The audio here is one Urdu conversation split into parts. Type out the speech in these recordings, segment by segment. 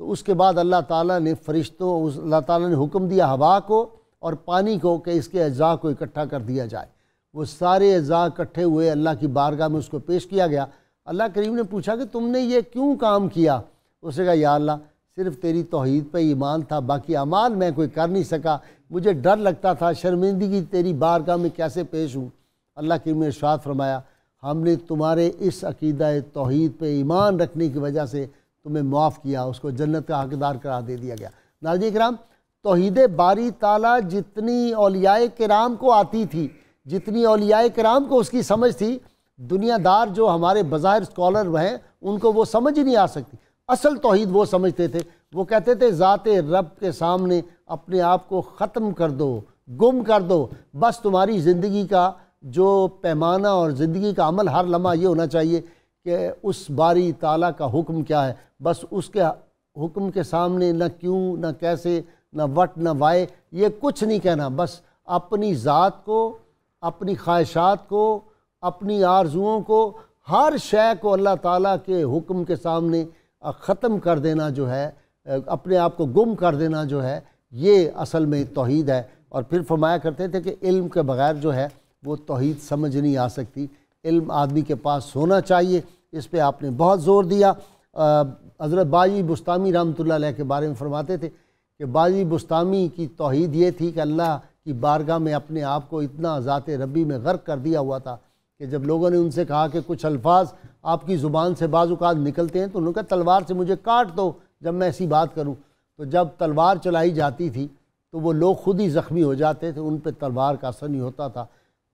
تو اس کے بعد اللہ تعالیٰ نے اللہ تعالیٰ نے حکم دیا ہوا کو اور پانی کو کہ اس کے اجزاء کو اکٹھا کر دیا جائے۔ وہ سارے اجزاء اکٹھے ہوئے، اللہ کی بارگاہ میں اس کو پیش کیا گیا۔ اللہ کریم نے پوچھا کہ تم نے یہ کیوں کام کیا؟ اس نے کہا یا اللہ صرف تیری توحید پہ ایمان تھا، باقی اعمال میں کوئی کر نہیں سکا، مجھے ڈر لگتا تھا شرمندگی تیری بارگاہ میں کیسے پیش ہوں۔ اللہ کریم نے ارشاد فرمایا ہم نے تمہارے اس عقیدہ توحید پہ ایمان رکھنے کی وجہ سے تمہیں معاف کیا، اس کو جنت کا حقدار قرار دے دیا گیا۔ ناظرین کرام، توحید باری تعالیٰ جتنی اولیاء کرام کو آتی تھی، جتنی اولیاء کرام کو اس کی سمجھ تھی، دنیا دار جو ہمارے بظاہر اسکالر ہیں ان کو وہ سمجھ ہی نہیں آ سکتی۔ اصل توحید وہ سمجھتے تھے، وہ کہتے تھے ذات رب کے سامنے اپنے آپ کو ختم کر دو، گم کر دو، بس تمہاری زندگی کا جو پیمانہ اور زندگی کا عمل ہر لمحہ یہ ہونا چاہیے کہ اس باری تعالیٰ کا حکم کیا ہے، بس اس کے حکم کے سامنے نہ کیوں، نہ کیسے، نہ وٹ، نہ وائے، یہ کچھ نہیں کہنا، بس اپنی ذات کو، اپنی خواہشات کو، اپنی آرزوؤں کو، ہر شے کو اللہ تعالیٰ کے حکم کے سامنے ختم کر دینا جو ہے، اپنے آپ کو گم کر دینا جو ہے، یہ اصل میں توحید ہے۔ اور پھر فرمایا کرتے تھے کہ علم کے بغیر جو ہے وہ توحید سمجھ نہیں آ سکتی، علم آدمی کے پاس ہونا چاہیے، اس پہ آپ نے بہت زور دیا۔ حضرت باجی بستامی رحمۃ اللہ علیہ کے بارے میں فرماتے تھے کہ باجی بستامی کی توحید یہ تھی کہ اللہ کی بارگاہ میں اپنے آپ کو اتنا ذات ربی میں غرق کر دیا ہوا تھا کہ جب لوگوں نے ان سے کہا کہ کچھ الفاظ آپ کی زبان سے بعض اوقات نکلتے ہیں تو انہوں نے کہا تلوار سے مجھے کاٹ دو جب میں ایسی بات کروں، تو جب تلوار چلائی جاتی تھی تو وہ لوگ خود ہی زخمی ہو جاتے تھے، ان پہ تلوار کا اثر نہیں ہوتا تھا۔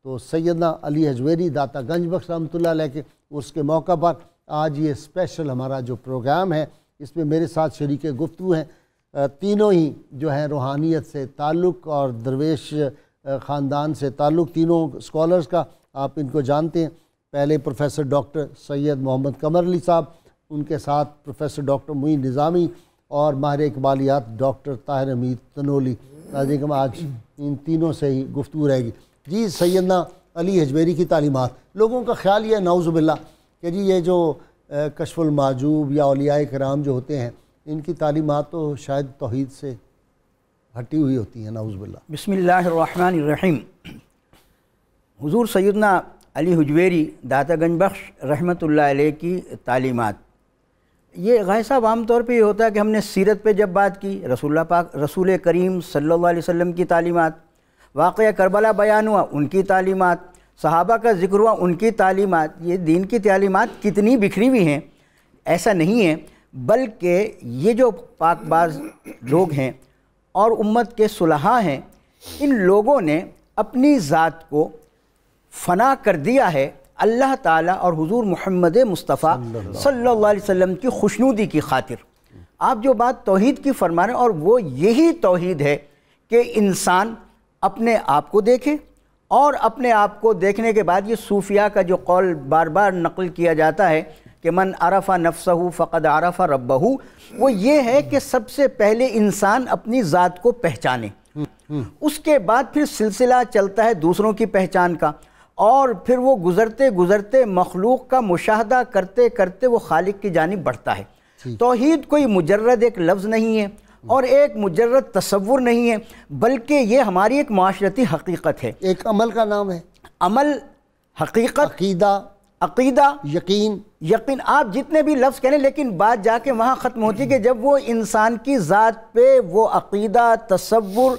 تو سیدنا علی حجویری داتا گنج بخش رحمۃ اللہ علیہ کے اس کے موقع پر آج یہ اسپیشل ہمارا جو پروگرام ہے، اس میں میرے ساتھ شریک گفتگو ہیں، تینوں ہی جو ہیں روحانیت سے تعلق اور درویش خاندان سے تعلق، تینوں اسکالرز کا آپ ان کو جانتے ہیں۔ پہلے پروفیسر ڈاکٹر سید محمد قمر علی صاحب، ان کے ساتھ پروفیسر ڈاکٹر معین نظامی اور ماہر اقبالیات ڈاکٹر طاہر حمید تنولی۔ آج ان تینوں سے ہی گفتگو رہے گی۔ جی سیدنا علی حجویری کی تعلیمات، لوگوں کا خیال یہ ہے نعوذ باللہ کہ جی یہ جو کشف المحجوب یا اولیاء کرام جو ہوتے ہیں ان کی تعلیمات تو شاید توحید سے ہٹی ہوئی ہوتی ہیں، نعوذ باللہ۔ بسم اللہ الرحمن الرحیم۔ حضور سیدنا علی حجویری داتا گنج بخش رحمۃ اللہ علیہ کی تعلیمات، یہ غائب صاحب عام طور پہ یہ ہوتا ہے کہ ہم نے سیرت پہ جب بات کی، رسول کریم صلی اللہ علیہ وسلم کی تعلیمات، واقعہ کربلا بیان ہوا ان کی تعلیمات، صحابہ کا ذکر ہوا ان کی تعلیمات، یہ دین کی تعلیمات کتنی بکھری ہوئی ہیں، ایسا نہیں ہے، بلکہ یہ جو پاک باز لوگ ہیں اور امت کے صلحاء ہیں، ان لوگوں نے اپنی ذات کو فنا کر دیا ہے اللہ تعالیٰ اور حضور محمد مصطفیٰ صلی اللہ علیہ وسلم کی خوشنودی کی خاطر۔ آپ جو بات توحید کی فرما رہے ہیں، اور وہ یہی توحید ہے کہ انسان اپنے آپ کو دیکھے، اور اپنے آپ کو دیکھنے کے بعد یہ صوفیاء کا جو قول بار بار نقل کیا جاتا ہے کہ من عرف نفسہ فقد عرف ربہ، وہ یہ ہے کہ سب سے پہلے انسان اپنی ذات کو پہچانے، اس کے بعد پھر سلسلہ چلتا ہے دوسروں کی پہچان کا، اور پھر وہ گزرتے گزرتے مخلوق کا مشاہدہ کرتے کرتے وہ خالق کی جانب بڑھتا ہے۔ توحید کوئی مجرد ایک لفظ نہیں ہے اور ایک مجرد تصور نہیں ہے، بلکہ یہ ہماری ایک معاشرتی حقیقت ہے، ایک عمل کا نام ہے، عمل، حقیقت، عقیدہ، یقین، آپ جتنے بھی لفظ کہنے، لیکن بات جا کے وہاں ختم ہوتی ہے کہ جب وہ انسان کی ذات پہ وہ عقیدہ، تصور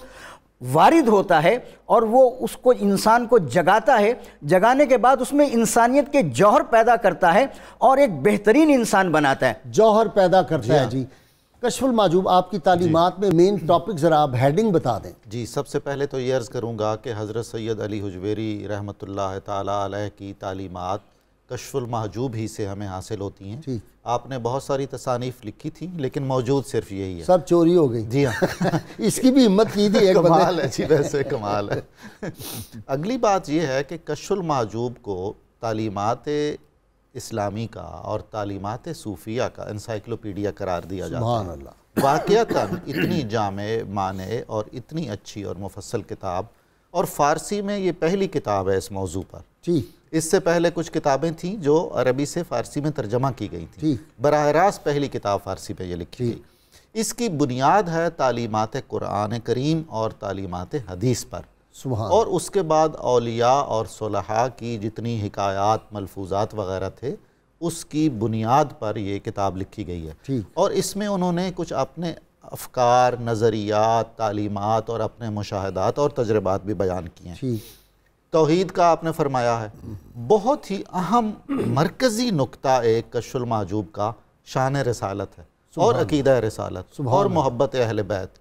وارد ہوتا ہے اور وہ اس کو انسان کو جگاتا ہے، جگانے کے بعد اس میں انسانیت کے جوہر پیدا کرتا ہے اور ایک بہترین انسان بناتا ہے، جوہر پیدا کرتا ہے۔ جی کشف المحجوب آپ کی تعلیمات میں مین ٹاپک ذرا آپ ہیڈنگ بتا دیں۔ جی سب سے پہلے تو یہ عرض کروں گا کہ حضرت سید علی حجویری رحمۃ اللہ تعالیٰ علیہ کی تعلیمات کشف المحجوب ہی سے ہمیں حاصل ہوتی ہیں۔ آپ نے بہت ساری تصانیف لکھی تھی لیکن موجود صرف یہی ہے، سب چوری ہو گئی۔ جی ہاں اس کی بھی ہمت کی تھی، ایک کمال ہے جی، ویسے کمال ہے۔ اگلی بات یہ ہے کہ کشف المحجوب کو تعلیمات اسلامی کا اور تعلیمات صوفیہ کا انسائکلوپیڈیا قرار دیا جاتا ہے۔ سبحان اللہ۔ واقعتاً اتنی جامع، معنی اور اتنی اچھی اور مفصل کتاب، اور فارسی میں یہ پہلی کتاب ہے اس موضوع پر۔ جی اس سے پہلے کچھ کتابیں تھیں جو عربی سے فارسی میں ترجمہ کی گئی تھیں، جی براہ راست پہلی کتاب فارسی پہ یہ لکھی گئی۔ اس کی بنیاد ہے تعلیمات قرآن کریم اور تعلیمات حدیث پر، اور اس کے بعد اولیاء اور صلحاء کی جتنی حکایات، ملفوظات وغیرہ تھے، اس کی بنیاد پر یہ کتاب لکھی گئی ہے، اور اس میں انہوں نے کچھ اپنے افکار، نظریات، تعلیمات اور اپنے مشاہدات اور تجربات بھی بیان کیے ہیں۔ توحید کا آپ نے فرمایا ہے، بہت ہی اہم مرکزی نقطہ ایک کشف المحجوب کا شان رسالت ہے، اور عقیدہ رسالت، اور محبت اہل بیت،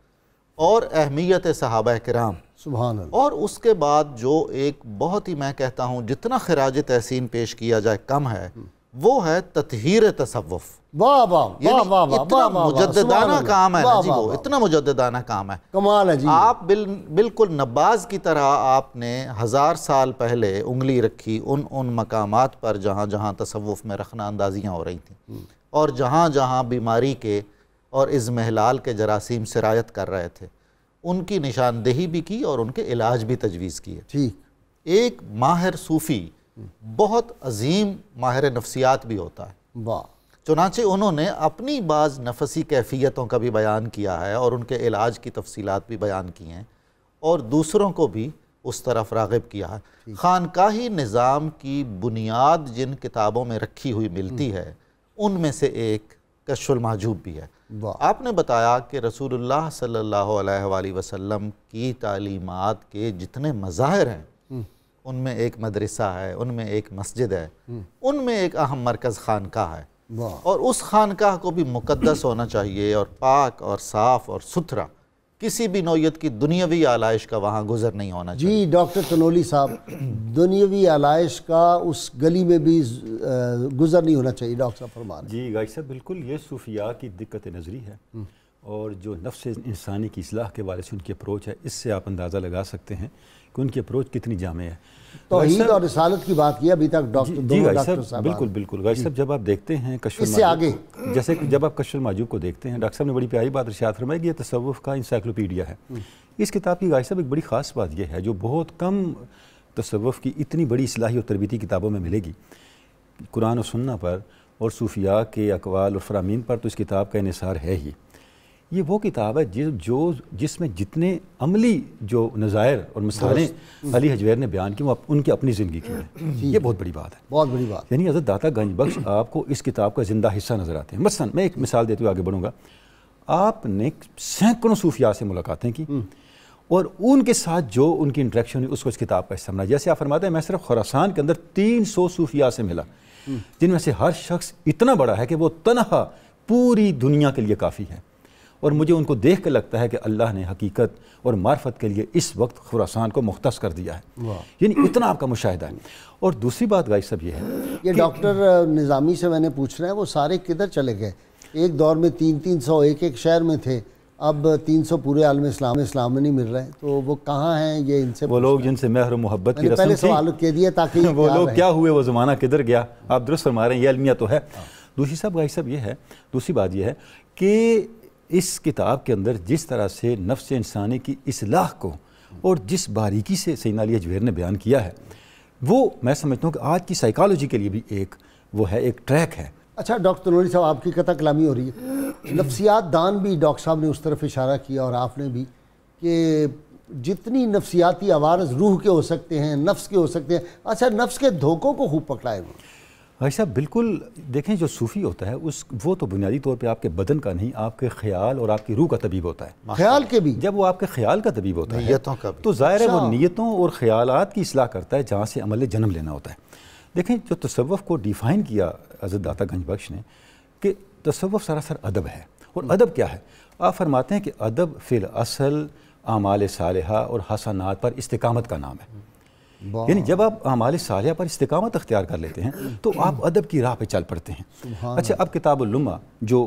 اور اہمیت صحابہ کرام، سبحان اللہ، اور اس کے بعد جو ایک بہت ہی، میں کہتا ہوں جتنا خراج تحسین پیش کیا جائے کم ہے، وہ ہے تطہیر تصوف۔ واہ واہ واہ واہ واہ، اتنا مجددانہ کام ہے جی، وہ اتنا مجددانہ کام ہے، کمال ہے جی۔ آپ بالکل نباز کی طرح آپ نے 1000 سال پہلے انگلی رکھی ان مقامات پر جہاں جہاں تصوف میں رخنہ اندازیاں ہو رہی تھیں، اور جہاں جہاں بیماری کے اور اضمحلال کے جراثیم سرایت کر رہے تھے، ان کی نشاندہی بھی کی اور ان کے علاج بھی تجویز کیے۔ ایک ماہر صوفی بہت عظیم ماہر نفسیات بھی ہوتا ہے، واہ، چنانچہ انہوں نے اپنی بعض نفسی کیفیتوں کا بھی بیان کیا ہے، اور ان کے علاج کی تفصیلات بھی بیان کی ہیں، اور دوسروں کو بھی اس طرف راغب کیا ہے۔ خانقاہی نظام کی بنیاد جن کتابوں میں رکھی ہوئی ملتی ہے، ان میں سے ایک کشف المحجوب بھی ہے۔ آپ نے بتایا کہ رسول اللہ صلی اللہ علیہ وآلہ وسلم کی تعلیمات کے جتنے مظاہر ہیں، ان میں ایک مدرسہ ہے، ان میں ایک مسجد ہے، ان میں ایک اہم مرکز خانقاہ ہے، اور اس خانقاہ کو بھی مقدس ہونا چاہیے، اور پاک اور صاف اور ستھرا، کسی بھی نوعیت کی دنیاوی آلائش کا وہاں گزر نہیں ہونا چاہیے۔ جی ڈاکٹر تنولی صاحب، دنیاوی آلائش کا اس گلی میں بھی گزر نہیں ہونا چاہیے، ڈاکٹر صاحب فرما رہے ہیں۔ جی غازی صاحب، بالکل یہ صوفیاء کی دقت نظری ہے، اور جو نفس انسانی کی اصلاح کے بارے سے ان کی اپروچ ہے، اس سے آپ اندازہ لگا سکتے ہیں کہ ان کی اپروچ کتنی جامع ہے۔ توحید اور رسالت کی بات کی ابھی تک ڈاکٹر ڈاکٹر صاحب، بالکل غازی صاحب، جب آپ دیکھتے ہیں کشف المحجوب، جیسے کہ جب آپ کشف المحجوب کو دیکھتے ہیں، ڈاکٹر صاحب نے بڑی پیاری بات ارشاد فرمائی کہ یہ تصوف کا انسائکلوپیڈیا ہے۔ اس کتاب کی غازی صاحب ایک بڑی خاص بات یہ ہے، جو بہت کم تصوف کی اتنی بڑی اصلاحی اور تربیتی کتابوں میں ملے گی، قرآن و سنہ پر اور صوفیاء کے اقوال اور فرامین پر تو اس کتاب کا انحصار ہے ہی۔ یہ وہ کتاب ہے جس میں جتنے عملی جو نظائر اور مثالیں علی حجویر نے بیان کی، وہ ان کی اپنی زندگی کی ہیں۔ یہ بہت بڑی بات ہے، بہت بڑی بات۔ یعنی حضرت داتا گنج بخش آپ کو اس کتاب کا زندہ حصہ نظر آتے ہیں۔ مثلا میں ایک مثال دیتے ہوئے آگے بڑھوں گا، آپ نے سینکڑوں صوفیاء سے ملاقاتیں کی، اور ان کے ساتھ جو ان کی انٹریکشن ہوئی، اس کو اس کتاب کا حصہ بنا۔ جیسے آپ فرماتے ہیں، میں صرف خراسان کے اندر 300 صوفیاء سے ملا، جن میں سے ہر شخص اتنا بڑا ہے کہ وہ تنہا پوری دنیا کے لیے کافی ہے، اور مجھے ان کو دیکھ کے لگتا ہے کہ اللہ نے حقیقت اور معرفت کے لیے اس وقت خراسان کو مختص کر دیا ہے۔ یعنی اتنا آپ کا مشاہدہ ہے۔ اور دوسری بات غازی صاحب یہ ہے، یہ ڈاکٹر نظامی سے میں نے پوچھ رہا ہے، وہ سارے کدھر چلے گئے؟ ایک دور میں 300 ایک شہر میں تھے، اب 300 پورے عالم اسلام میں نہیں مل رہے، تو وہ کہاں ہیں؟ یہ ان سے وہ لوگ جن سے مہر و محبت کی رسم پہلے سوال کہہ دیا تاکہ وہ لوگ کیا ہوئے، وہ زمانہ کدھر گیا؟ آپ درست فرما رہے ہیں، یہ المیہ تو ہے۔ دوسری بات یہ ہے کہ اس کتاب کے اندر جس طرح سے نفس انسانی کی اصلاح کو اور جس باریکی سے سیدنا علی حجویر نے بیان کیا ہے، وہ میں سمجھتا ہوں کہ آج کی سائیکالوجی کے لیے بھی ایک ٹریک ہے۔ اچھا ڈاکٹر تنولی صاحب، آپ کی قطع کلامی ہو رہی ہے، نفسیات دان بھی ڈاکٹر صاحب نے اس طرف اشارہ کیا، اور آپ نے بھی، کہ جتنی نفسیاتی عوارض روح کے ہو سکتے ہیں، نفس کے ہو سکتے ہیں، اچھا نفس کے دھوکوں کو خوب پکڑائے وہ۔ بھائی صاحب بالکل، دیکھیں جو صوفی ہوتا ہے وہ تو بنیادی طور پہ آپ کے بدن کا نہیں، آپ کے خیال اور آپ کی روح کا طبیب ہوتا ہے۔ خیال کے بھی؟ جب وہ آپ کے خیال کا طبیب ہوتا ہے نیتوں کا بھی، تو ظاہر ہے وہ نیتوں اور خیالات کی اصلاح کرتا ہے، جہاں سے عمل جنم لینا ہوتا ہے۔ دیکھیں جو تصوف کو ڈیفائن کیا حضرت داتا گنج بخش نے، کہ تصوف سراسر ادب ہے، اور ادب کیا ہے؟ آپ فرماتے ہیں کہ ادب فی الاصل اعمال صالحہ اور حسنات پر استقامت کا نام ہے۔ یعنی جب آپ اعمال صالحہ پر استقامت اختیار کر لیتے ہیں تو آپ ادب کی راہ پہ چل پڑتے ہیں۔ اچھا، اب کتاب اللمہ جو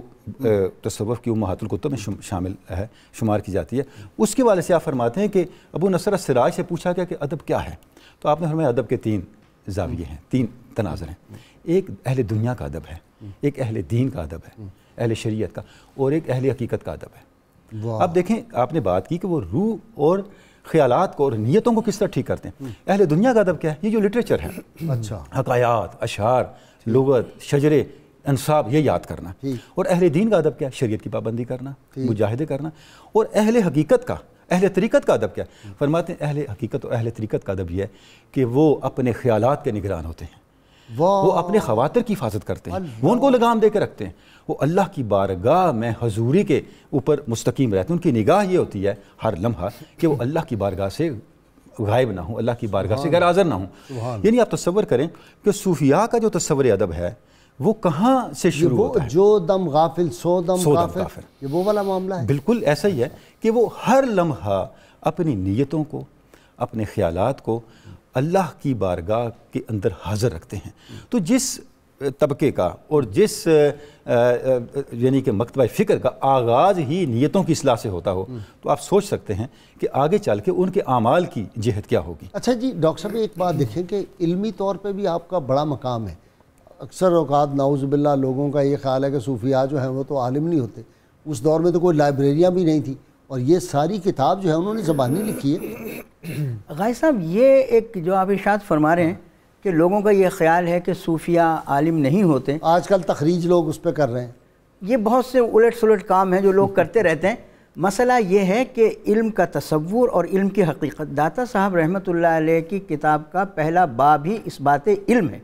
تصوف کی امہات الکتب میں شامل ہے، شمار کی جاتی ہے، اس کے والے سے آپ فرماتے ہیں کہ ابو نصر السراج سے پوچھا گیا کہ ادب کیا ہے، تو آپ نے فرمایا ادب کے 3 زاویے ہیں، 3 تناظر ہیں۔ ایک اہل دنیا کا ادب ہے، ایک اہل دین کا ادب ہے، اہل شریعت کا، اور ایک اہل حقیقت کا ادب ہے۔ اب دیکھیں، آپ نے بات کی کہ وہ روح اور خیالات کو اور نیتوں کو کس طرح ٹھیک کرتے ہیں۔ اہل دنیا کا ادب کیا ہے؟ یہ جو لٹریچر ہے، اچھا، حکایات، اشعار، لغت، شجرے، انصاف یہ یاد کرنا. اور اہل دین کا ادب کیا؟ شریعت کی پابندی کرنا, مجاہدے کرنا. اور اہل حقیقت کا, اہل طریقت کا ادب کیا؟ فرماتے ہیں اہل حقیقت اور اہل طریقت کا ادب یہ ہے کہ وہ اپنے خیالات کے نگران ہوتے ہیں, وہ اپنے خواطر کی حفاظت کرتے ہیں, وہ ان کو لگام دے کے رکھتے ہیں, وہ اللہ کی بارگاہ میں حضوری کے اوپر مستقیم رہتے ہیں. ان کی نگاہ یہ ہوتی ہے ہر لمحہ کہ وہ اللہ کی بارگاہ سے غائب نہ ہوں, اللہ کی بارگاہ سے غیر حاضر نہ ہوں. یعنی آپ تصور کریں کہ صوفیاء کا جو تصور ادب ہے وہ کہاں سے شروع ہوتا ہے؟ جو دم غافل سو دم کافر, یہ وہ والا معاملہ ہے. بالکل ایسا ہی ہے کہ وہ ہر لمحہ اپنی نیتوں کو, اپنے خیالات کو اللہ کی بارگاہ کے اندر حاضر رکھتے ہیں. تو جس طبقے کا اور جس یعنی کہ مکتبہ فکر کا آغاز ہی نیتوں کی اصلاح سے ہوتا ہو تو آپ سوچ سکتے ہیں کہ آگے چل کے ان کے اعمال کی جہت کیا ہوگی. اچھا جی ڈاکٹر صاحب ایک بات دیکھیں کہ علمی طور پہ بھی آپ کا بڑا مقام ہے. اکثر اوقات نعوذ باللہ لوگوں کا یہ خیال ہے کہ صوفیاء جو ہیں وہ تو عالم نہیں ہوتے. اس دور میں تو کوئی لائبریریاں بھی نہیں تھیں اور یہ ساری کتاب جو ہے انہوں نے زبانی لکھی ہے. غازی صاحب یہ ایک جو آپ ارشاد فرما رہے ہیں کہ لوگوں کا یہ خیال ہے کہ صوفیاء عالم نہیں ہوتے, آج کل تخریج لوگ اس پہ کر رہے ہیں. یہ بہت سے الٹ سلٹ کام ہیں جو لوگ کرتے رہتے ہیں. مسئلہ یہ ہے کہ علم کا تصور اور علم کی حقیقت, داتا صاحب رحمۃ اللہ علیہ کی کتاب کا پہلا باب ہی اس بات علم ہے,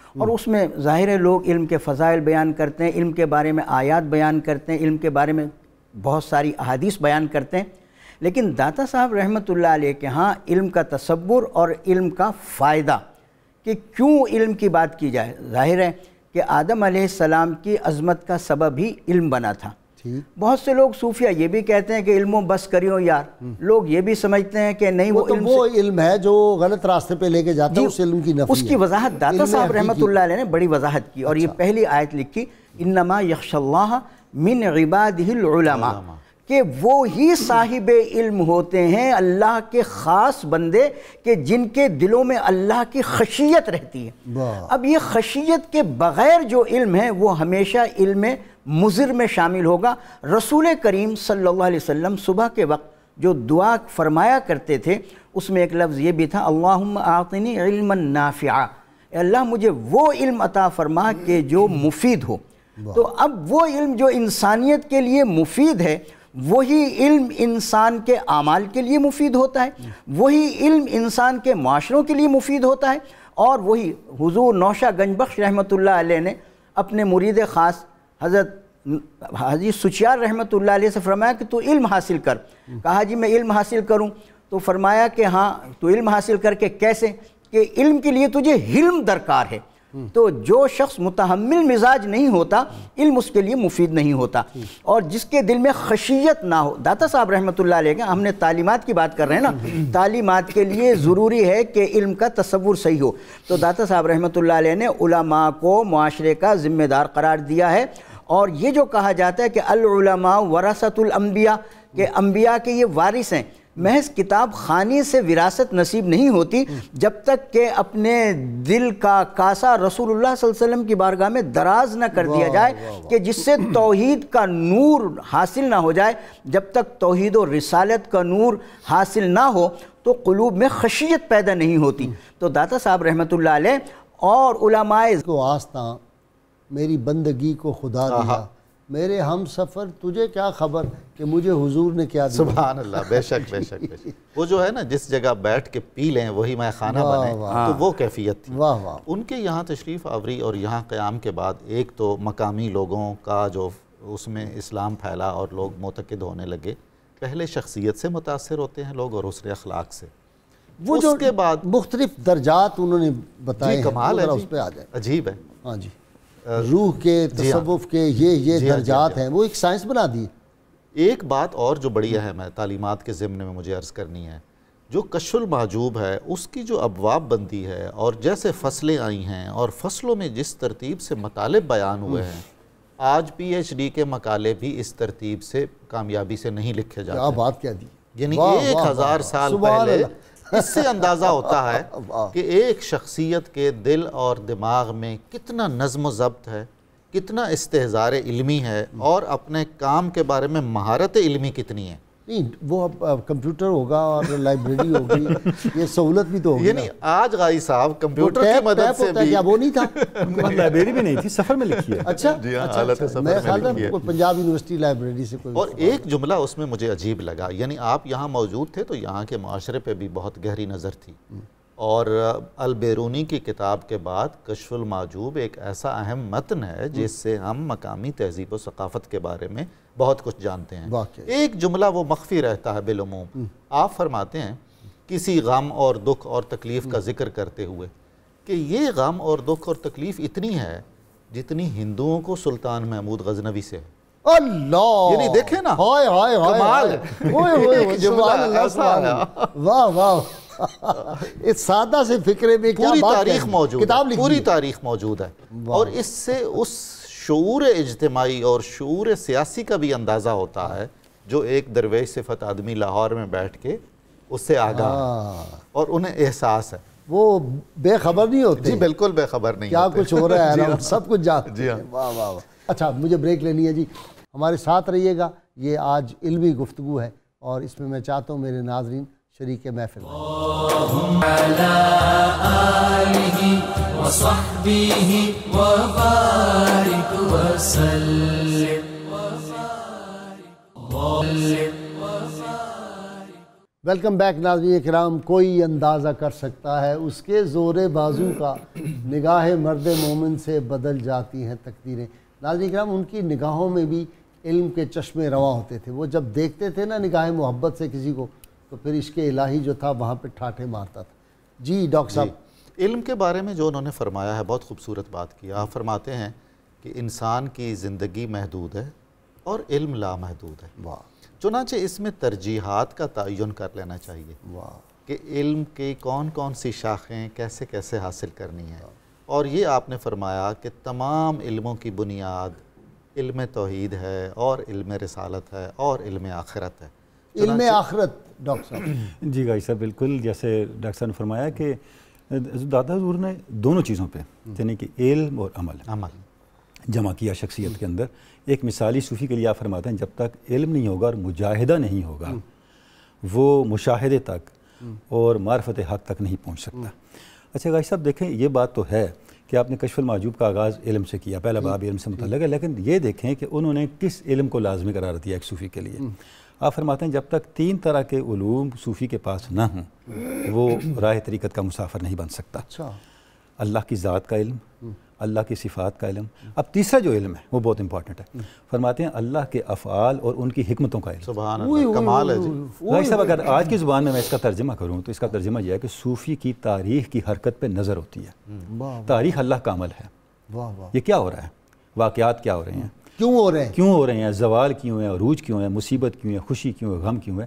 اور اس میں ظاہر ہے لوگ علم کے فضائل بیان کرتے ہیں, علم کے بارے میں آیات بیان کرتے ہیں, علم کے بارے میں بہت ساری احادیث بیان کرتے ہیں. لیکن داتا صاحب رحمۃ اللہ علیہ کے ہاں علم کا تصور اور علم کا فائدہ کہ کیوں علم کی بات کی جائے, ظاہر ہے کہ آدم علیہ السلام کی عظمت کا سبب ہی علم بنا تھا. بہت سے لوگ صوفیہ یہ بھی کہتے ہیں کہ علم و بس کریو یار, لوگ یہ بھی سمجھتے ہیں کہ نہیں وہ علم ہے جو غلط راستے پہ لے کے جاتا ہے, اس علم کی نفی ہے. اس کی وضاحت داتا صاحب رحمۃ اللہ علیہ نے بڑی وضاحت کی, اور یہ پہلی آیت لکھی انما یخشی اللہ من عبادہ العلماء, کہ وہ ہی صاحب علم ہوتے ہیں, اللہ کے خاص بندے کہ جن کے دلوں میں اللہ کی خشیت رہتی ہے. اب یہ خشیت کے بغیر جو علم ہے وہ ہمیشہ علم مضر میں شامل ہوگا. رسول کریم صلی اللہ علیہ وسلم صبح کے وقت جو دعا فرمایا کرتے تھے اس میں ایک لفظ یہ بھی تھا, اللہم اعطنی علما نافعا, اللہ مجھے وہ علم عطا فرما کہ جو مفید ہو. تو اب وہ علم جو انسانیت کے لیے مفید ہے وہی علم انسان کے اعمال کے لیے مفید ہوتا ہے, وہی علم انسان کے معاشروں کے لیے مفید ہوتا ہے. اور وہی حضور نوشہ گنج بخش رحمۃ اللہ علیہ نے اپنے مرید خاص حضرت حاجی سچیار رحمۃ اللہ علیہ سے فرمایا کہ تو علم حاصل کر. کہا جی میں علم حاصل کروں, تو فرمایا کہ ہاں تو علم حاصل کر کے کیسے, کہ علم کے لیے تجھے حلم درکار ہے. تو جو شخص متحمل مزاج نہیں ہوتا علم اس کے لیے مفید نہیں ہوتا. اور جس کے دل میں خشیت نہ ہو, داتا صاحب رحمۃ اللہ علیہ کا ہم نے تعلیمات کی بات کر رہے ہیں نا, تعلیمات کے لیے ضروری ہے کہ علم کا تصور صحیح ہو. تو داتا صاحب رحمۃ اللہ علیہ نے علماء کو معاشرے کا ذمہ دار قرار دیا ہے. اور یہ جو کہا جاتا ہے کہ العلماء ورثۃ الانبیاء, کہ انبیاء کے یہ وارث ہیں, محض کتاب خانی سے وراثت نصیب نہیں ہوتی جب تک کہ اپنے دل کا کاسا رسول اللہ صلی اللہ علیہ وسلم کی بارگاہ میں دراز نہ کر دیا جائے, کہ جس سے توحید کا نور حاصل نہ ہو جائے. جب تک توحید و رسالت کا نور حاصل نہ ہو تو قلوب میں خشیت پیدا نہیں ہوتی. تو داتا صاحب رحمۃ اللہ علیہ اور علماء کو آستاں میری بندگی کو خدا دیا, میرے ہم سفر تجھے کیا خبر کہ مجھے حضور نے کیا دیا. سبحان اللہ, بے شک بے شک بے شک. وہ جو ہے نا جس جگہ بیٹھ کے پی لیں وہی میں خانہ بنے, تو وہ کیفیت تھی. ان کے یہاں تشریف آوری اور یہاں قیام کے بعد ایک تو مقامی لوگوں کا جو اس میں اسلام پھیلا اور لوگ معتقد ہونے لگے. پہلے شخصیت سے متاثر ہوتے ہیں لوگ اور حسن اخلاق سے. وہ جو کے بعد مختلف درجات انہوں نے بتائے ہیں, کمال ہے, اس پہ آ جائیں. عجیب ہے. ہاں جی, روح کے تصوف کے یہ درجات ہیں, وہ ایک سائنس بنا دی. ایک بات اور جو بڑی اہم ہے تعلیمات کے ضمن میں مجھے عرض کرنی ہے, جو کشف المحجوب ہے اس کی جو ابواب بندی ہے اور جیسے فصلیں آئی ہیں اور فصلوں میں جس ترتیب سے مطالب بیان ہوئے ہیں, آج پی ایچ ڈی کے مقالے بھی اس ترتیب سے کامیابی سے نہیں لکھے جاتے. کیا بات کیا دی, یعنی 1000 سال پہلے اس سے اندازہ ہوتا ہے کہ ایک شخصیت کے دل اور دماغ میں کتنا نظم و ضبط ہے, کتنا استحضار علمی ہے, اور اپنے کام کے بارے میں مہارت علمی کتنی ہے. نہیں وہ اب کمپیوٹر ہوگا اور لائبریری ہوگی، یہ سہولت بھی تو ہوگی. یعنی آج غازی صاحب کمپیوٹر کی مدد سے بھی کیا وہ نہیں تھا؟ لائبریری بھی نہیں تھی، سفر میں لکھی ہے. اچھا جی ہاں، حالت سفر میں لکھی ہے. پنجاب یونیورسٹی لائبریری سے کوئی. اور ایک جملہ اس میں مجھے عجیب لگا، یعنی آپ یہاں موجود تھے تو یہاں کے معاشرے پہ بھی بہت گہری نظر تھی، اور البیرونی کی کتاب کے بعد کشف المحجوب ایک ایسا اہم متن ہے جس سے ہم مقامی تہذیب و ثقافت کے بارے میں بہت کچھ جانتے ہیں. ایک جملہ وہ مخفی رہتا ہے بالعموم. آپ فرماتے ہیں کسی غم اور دکھ اور تکلیف کا ذکر کرتے ہوئے کہ یہ غم اور دکھ اور تکلیف اتنی ہے جتنی ہندوؤں کو سلطان محمود غزنوی سے ہے. اللہ، یعنی دیکھیں نا ہائے ہائے کمال. ایک جملہ ایسا ہے، واہ واہ. اس سادہ سے فکرے میں پوری تاریخ موجود ہے، پوری تاریخ موجود ہے. اور اس سے اس شعور اجتماعی اور شعور سیاسی کا بھی اندازہ ہوتا ہے جو ایک درویش صفت آدمی لاہور میں بیٹھ کے اس سے آگاہ ہے اور انہیں احساس ہے. وہ بے خبر نہیں ہوتے. جی بالکل بے خبر نہیں کیا ہوتے. کچھ ہو رہا ہے سب کچھ جانتے. جی ہاں. واہ واہ واہ. اچھا مجھے بریک لینی ہے جی، ہمارے ساتھ رہیے گا. یہ آج علمی گفتگو ہے اور اس میں میں چاہتا ہوں میرے ناظرین شریک محفل ہیں. اللہم علی آلہ وصحبہ وبارک وسلم. ویلکم بیک ناظرین کرام. کوئی اندازہ کر سکتا ہے اس کے زور بازو کا، نگاہ مرد مومن سے بدل جاتی ہیں تقدیریں. ناظرین کرام ان کی نگاہوں میں بھی علم کے چشمے رواں ہوتے تھے. وہ جب دیکھتے تھے نا نگاہ محبت سے کسی کو تو پھر عشق الہی جو تھا وہاں پہ ٹھاٹھے مارتا تھا. جی ڈاکٹر صاحب. علم کے بارے میں جو انہوں نے فرمایا ہے بہت خوبصورت بات کی. آپ فرماتے ہیں کہ انسان کی زندگی محدود ہے اور علم لامحدود ہے. واہ. چنانچہ اس میں ترجیحات کا تعین کر لینا چاہیے. واہ. کہ علم کی کون کون سی شاخیں کیسے کیسے حاصل کرنی ہیں. اور یہ آپ نے فرمایا کہ تمام علموں کی بنیاد علم توحید ہے اور علم رسالت ہے اور علم آخرت ہے. علم آخرت ڈاکٹر صاحب. جی غازی صاحب بالکل جیسے ڈاکٹر صاحب نے فرمایا کہ داتا حضور نے دونوں چیزوں پہ یعنی کہ علم اور عمل جمع کیا شخصیت کے اندر. ایک مثالی صوفی کے لیے آپ فرماتے ہیں جب تک علم نہیں ہوگا اور مجاہدہ نہیں ہوگا وہ مشاہدے تک اور معرفت حق تک نہیں پہنچ سکتا. اچھا غازی صاحب دیکھیں یہ بات تو ہے کہ آپ نے کشف المحجوب کا آغاز علم سے کیا، پہلا باب علم سے متعلق ہے، لیکن یہ دیکھیں کہ انہوں نے کس علم کو لازمی قرار دیا ایک صوفی کے لیے. آپ فرماتے ہیں جب تک 3 طرح کے علوم صوفی کے پاس نہ ہوں وہ راہ طریقت کا مسافر نہیں بن سکتا. اللہ کی ذات کا علم، اللہ کی صفات کا علم. اب تیسرا جو علم ہے وہ بہت امپورٹنٹ ہے. فرماتے ہیں اللہ کے افعال اور ان کی حکمتوں کا علم. سبحان اللہ، کمال ہے جی. غازی صاحب اگر آج کی زبان میں اس کا ترجمہ کروں تو اس کا ترجمہ یہ ہے کہ صوفی کی تاریخ کی حرکت پہ نظر ہوتی ہے. تاریخ اللہ کا عمل ہے. یہ کیا ہو رہا ہے، واقعات کیا ہو رہے ہیں، کیوں ہو رہے ہیں، زوال کیوں ہے، عروج کیوں ہے، مصیبت کیوں ہے، خوشی کیوں ہے، غم کیوں ہے.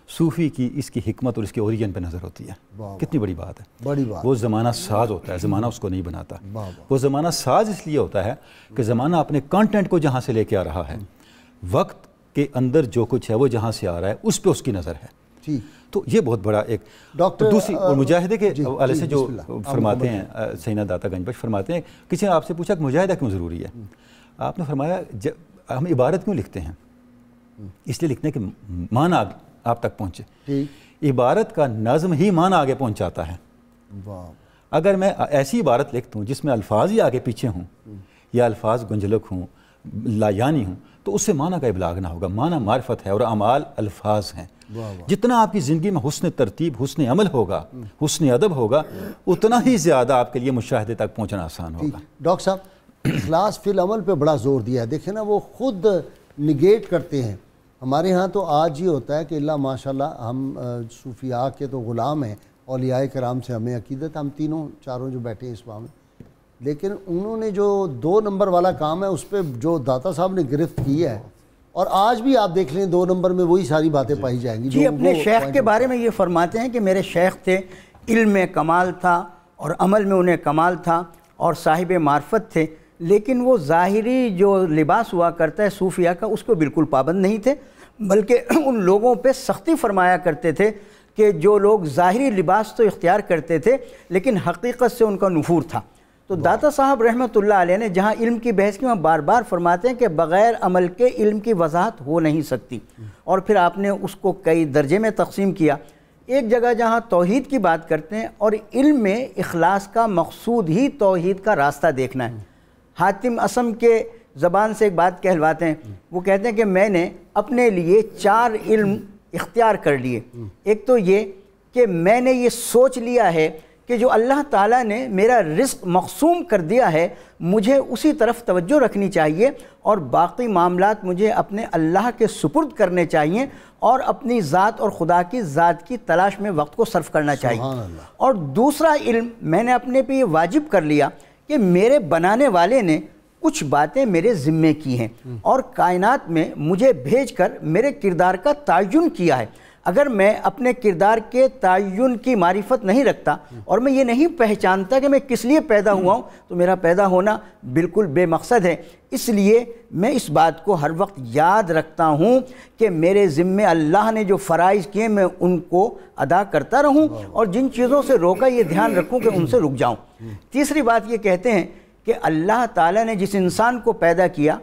صوفی کی اس کی حکمت اور اس کے اوریجن پہ نظر ہوتی ہے. کتنی بڑی بات ہے. بڑی بات. وہ زمانہ ساز ہوتا ہے، زمانہ اس کو نہیں بناتا. وہ زمانہ ساز اس لیے ہوتا ہے کہ زمانہ اپنے کانٹینٹ کو جہاں سے لے کے آ رہا ہے، وقت کے اندر جو کچھ ہے وہ جہاں سے آ رہا ہے اس پہ اس کی نظر ہے. تو یہ بہت بڑا ایک دوسری اور مجاہدے کے حوالے سے جو فرماتے ہیں سیدنا داتا گنج بخش فرماتے ہیں کسی نے آپ سے پوچھا کہ مجاہدہ کیوں ضروری ہے. آپ نے فرمایا ہم عبارت کیوں لکھتے ہیں؟ اس لیے لکھتے ہیں کہ معنی آپ تک پہنچے. عبارت کا نظم ہی معنی آگے پہنچاتا ہے. اگر میں ایسی عبارت لکھتا ہوں جس میں الفاظ ہی آگے پیچھے ہوں یا الفاظ گنجلک ہوں، لایانی ہوں، تو اس سے معنی کا ابلاغ نہ ہوگا. معنی معرفت ہے اور اعمال الفاظ ہیں. جتنا آپ کی زندگی میں حسن ترتیب، حسن عمل ہوگا، حسن ادب ہوگا، اتنا ہی زیادہ آپ کے لیے مشاہدے تک پہنچنا آسان ہوگا. ڈاکٹر صاحب اخلاص فی العمل پہ بڑا زور دیا ہے. دیکھیں نا وہ خود نگیٹ کرتے ہیں. ہمارے ہاں تو آج ہی ہوتا ہے کہ اللہ ماشاءاللہ ہم صوفیاء کے تو غلام ہیں، اولیاء کرام سے ہمیں عقیدت، ہم تینوں چاروں جو بیٹھے ہیں اس وہاں میں، لیکن انہوں نے جو 2 نمبر والا کام ہے اس پہ جو داتا صاحب نے گرفت کی ہے، اور آج بھی آپ دیکھ لیں 2 نمبر میں وہی ساری باتیں پائی جائیں گی. جی اپنے شیخ کے بارے میں یہ فرماتے ہیں کہ میرے شیخ تھے، علم میں کمال تھا اور عمل میں انہیں کمال تھا اور صاحب معرفت تھے، لیکن وہ ظاہری جو لباس ہوا کرتا ہے صوفیہ کا اس کو بالکل پابند نہیں تھے، بلکہ ان لوگوں پہ سختی فرمایا کرتے تھے کہ جو لوگ ظاہری لباس تو اختیار کرتے تھے لیکن حقیقت سے ان کا نفور تھا. تو تو داتا صاحب رحمۃ اللہ علیہ نے جہاں علم کی بحث کی وہاں بار بار فرماتے ہیں کہ بغیر عمل کے علم کی وضاحت ہو نہیں سکتی، اور پھر آپ نے اس کو کئی درجے میں تقسیم کیا۔ ایک جگہ جہاں توحید کی بات کرتے ہیں، اور علم میں اخلاص کا مقصود ہی توحید کا راستہ دیکھنا ہے۔ حاتم اسم کے زبان سے ایک بات کہلواتے ہیں، وہ کہتے ہیں کہ میں نے اپنے لیے 4 علم اختیار کر لیے۔ ایک تو یہ کہ میں نے یہ سوچ لیا ہے کہ جو اللہ تعالیٰ نے میرا رزق مقسوم کر دیا ہے مجھے اسی طرف توجہ رکھنی چاہیے، اور باقی معاملات مجھے اپنے اللہ کے سپرد کرنے چاہیے، اور اپنی ذات اور خدا کی ذات کی تلاش میں وقت کو صرف کرنا چاہیے۔ اور دوسرا علم میں نے اپنے پہ یہ واجب کر لیا کہ میرے بنانے والے نے کچھ باتیں میرے ذمے کی ہیں، اور کائنات میں مجھے بھیج کر میرے کردار کا تعین کیا ہے۔ اگر میں اپنے کردار کے تعین کی معرفت نہیں رکھتا، اور میں یہ نہیں پہچانتا کہ میں کس لیے پیدا ہوا ہوں، تو میرا پیدا ہونا بالکل بے مقصد ہے۔ اس لیے میں اس بات کو ہر وقت یاد رکھتا ہوں کہ میرے ذمے اللہ نے جو فرائض کیے میں ان کو ادا کرتا رہوں، اور جن چیزوں سے روکا یہ دھیان رکھوں کہ ان سے رک جاؤں۔ تیسری بات یہ کہتے ہیں کہ اللہ تعالیٰ نے جس انسان کو پیدا کیا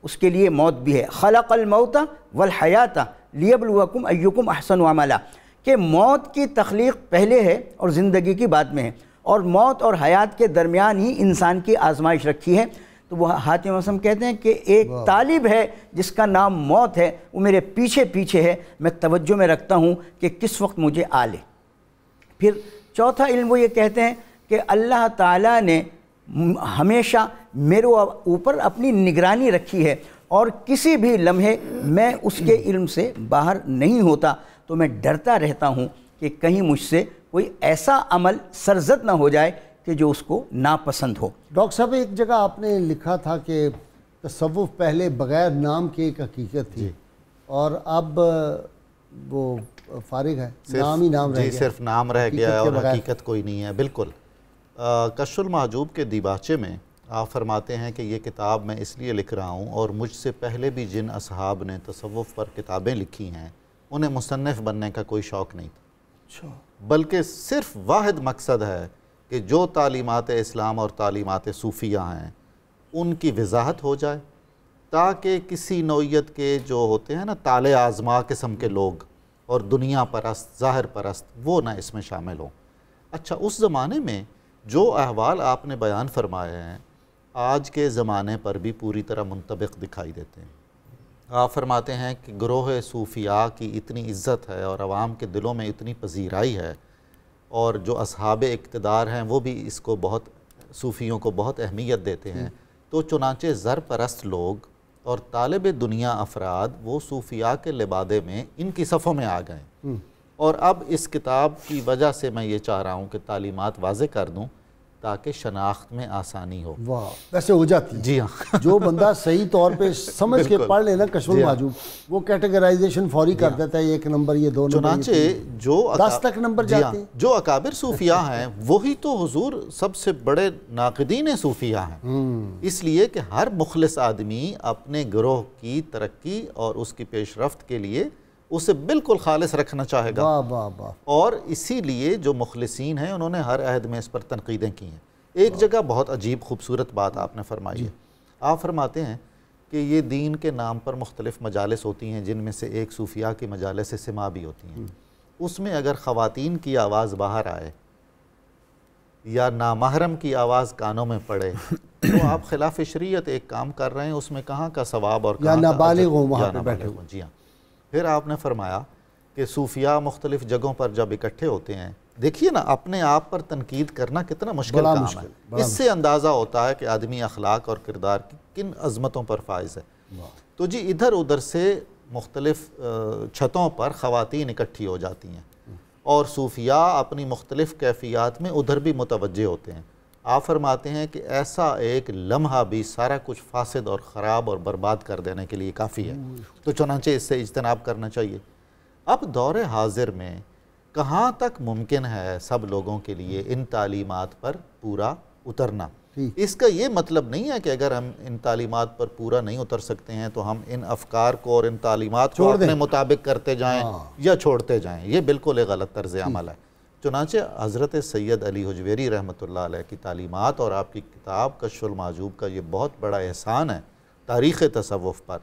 اس کے لیے موت بھی ہے، خلق الموت والحیات لیبلوکم ایکم احسن عملا، کہ موت کی تخلیق پہلے ہے اور زندگی کی بعد میں ہے، اور موت اور حیات کے درمیان ہی انسان کی آزمائش رکھی ہے۔ تو وہ حاتم اسم کہتے ہیں کہ ایک طالب ہے جس کا نام موت ہے، وہ میرے پیچھے پیچھے ہے، میں توجہ میں رکھتا ہوں کہ کس وقت مجھے آ لے۔ پھر چوتھا علم وہ یہ کہتے ہیں کہ اللہ تعالیٰ نے ہمیشہ میرے اوپر اپنی نگرانی رکھی ہے، اور کسی بھی لمحے میں اس کے علم سے باہر نہیں ہوتا، تو میں ڈرتا رہتا ہوں کہ کہیں مجھ سے کوئی ایسا عمل سرزد نہ ہو جائے کہ جو اس کو ناپسند ہو۔ ڈاکٹر صاحب ایک جگہ آپ نے لکھا تھا کہ تصوف پہلے بغیر نام کی ایک حقیقت تھی، اور اب وہ فارغ ہے، نام ہی نام رہ گیا، صرف نام رہ گیا ہے اور حقیقت کوئی نہیں ہے۔ بالکل کشف المحجوب کے دیباچے میں آپ فرماتے ہیں کہ یہ کتاب میں اس لیے لکھ رہا ہوں، اور مجھ سے پہلے بھی جن اصحاب نے تصوف پر کتابیں لکھی ہیں انہیں مصنف بننے کا کوئی شوق نہیں تھا، بلکہ صرف واحد مقصد ہے کہ جو تعلیمات اسلام اور تعلیمات صوفیہ ہیں ان کی وضاحت ہو جائے، تاکہ کسی نوعیت کے جو ہوتے ہیں نا تالے آزما قسم کے لوگ اور دنیا پرست، ظاہر پرست، وہ نہ اس میں شامل ہوں۔ اچھا، اس زمانے میں جو احوال آپ نے بیان فرمائے ہیں آج کے زمانے پر بھی پوری طرح منطبق دکھائی دیتے ہیں۔ آپ فرماتے ہیں کہ گروہ صوفیاء کی اتنی عزت ہے اور عوام کے دلوں میں اتنی پذیرائی ہے، اور جو اصحاب اقتدار ہیں وہ بھی اس کو بہت، صوفیوں کو بہت اہمیت دیتے ہیں، تو چنانچہ زر پرست لوگ اور طالب دنیا افراد وہ صوفیاء کے لبادے میں ان کی صفوں میں آ گئے، اور اب اس کتاب کی وجہ سے میں یہ چاہ رہا ہوں کہ تعلیمات واضح کر دوں تاکہ شناخت میں آسانی ہو۔ واہ، ویسے ہو جاتی ہے جی ہاں، جو بندہ صحیح طور پہ سمجھ کے پڑھ لینا کشف المحجوب، وہ کیٹیگرائزیشن فوری کر دیتا ہے، یہ 1 نمبر، یہ 2 نمبر، چنانچہ جو 10 تک نمبر جاتے ہیں۔ جو اکابر صوفیاء ہیں وہی تو حضور سب سے بڑے ناقدین صوفیاء ہیں، اس لیے کہ ہر مخلص آدمی اپنے گروہ کی ترقی اور اس کی پیش رفت کے لیے اسے بالکل خالص رکھنا چاہے گا، اور اسی لیے جو مخلصین ہیں انہوں نے ہر عہد میں اس پر تنقیدیں کی ہیں۔ ایک جگہ بہت عجیب خوبصورت بات آپ نے فرمائی ہے، آپ فرماتے ہیں کہ یہ دین کے نام پر مختلف مجالس ہوتی ہیں، جن میں سے ایک صوفیاء کی مجالس سما بھی ہوتی ہیں، اس میں اگر خواتین کی آواز باہر آئے یا نامحرم کی آواز کانوں میں پڑے تو آپ خلاف شریعت ایک کام کر رہے ہیں، اس میں کہاں کا ثواب اور کہاں کا نابالغ ہو وہاں پہ بیٹھے ہو۔ جی ہاں، پھر آپ نے فرمایا کہ صوفیاء مختلف جگہوں پر جب اکٹھے ہوتے ہیں، دیکھیے نا اپنے آپ پر تنقید کرنا کتنا مشکل کام ہے، اس سے اندازہ ہوتا ہے کہ آدمی اخلاق اور کردار کی کن عظمتوں پر فائز ہے۔ تو جی ادھر ادھر سے مختلف چھتوں پر خواتین اکٹھی ہو جاتی ہیں، اور صوفیاء اپنی مختلف کیفیات میں ادھر بھی متوجہ ہوتے ہیں۔ آپ فرماتے ہیں کہ ایسا ایک لمحہ بھی سارا کچھ فاسد اور خراب اور برباد کر دینے کے لیے کافی ہے، تو چنانچہ اس سے اجتناب کرنا چاہیے۔ اب دور حاضر میں کہاں تک ممکن ہے سب لوگوں کے لیے ان تعلیمات پر پورا اترنا؟ اس کا یہ مطلب نہیں ہے کہ اگر ہم ان تعلیمات پر پورا نہیں اتر سکتے ہیں تو ہم ان افکار کو اور ان تعلیمات کو اپنے مطابق کرتے جائیں یا چھوڑتے جائیں، یہ بالکل ایک غلط طرز عمل ہے۔ چنانچہ حضرت سید علی حجویری رحمۃ اللہ علیہ کی تعلیمات اور آپ کی کتاب کشف المحجوب کا یہ بہت بڑا احسان ہے تاریخ تصوف پر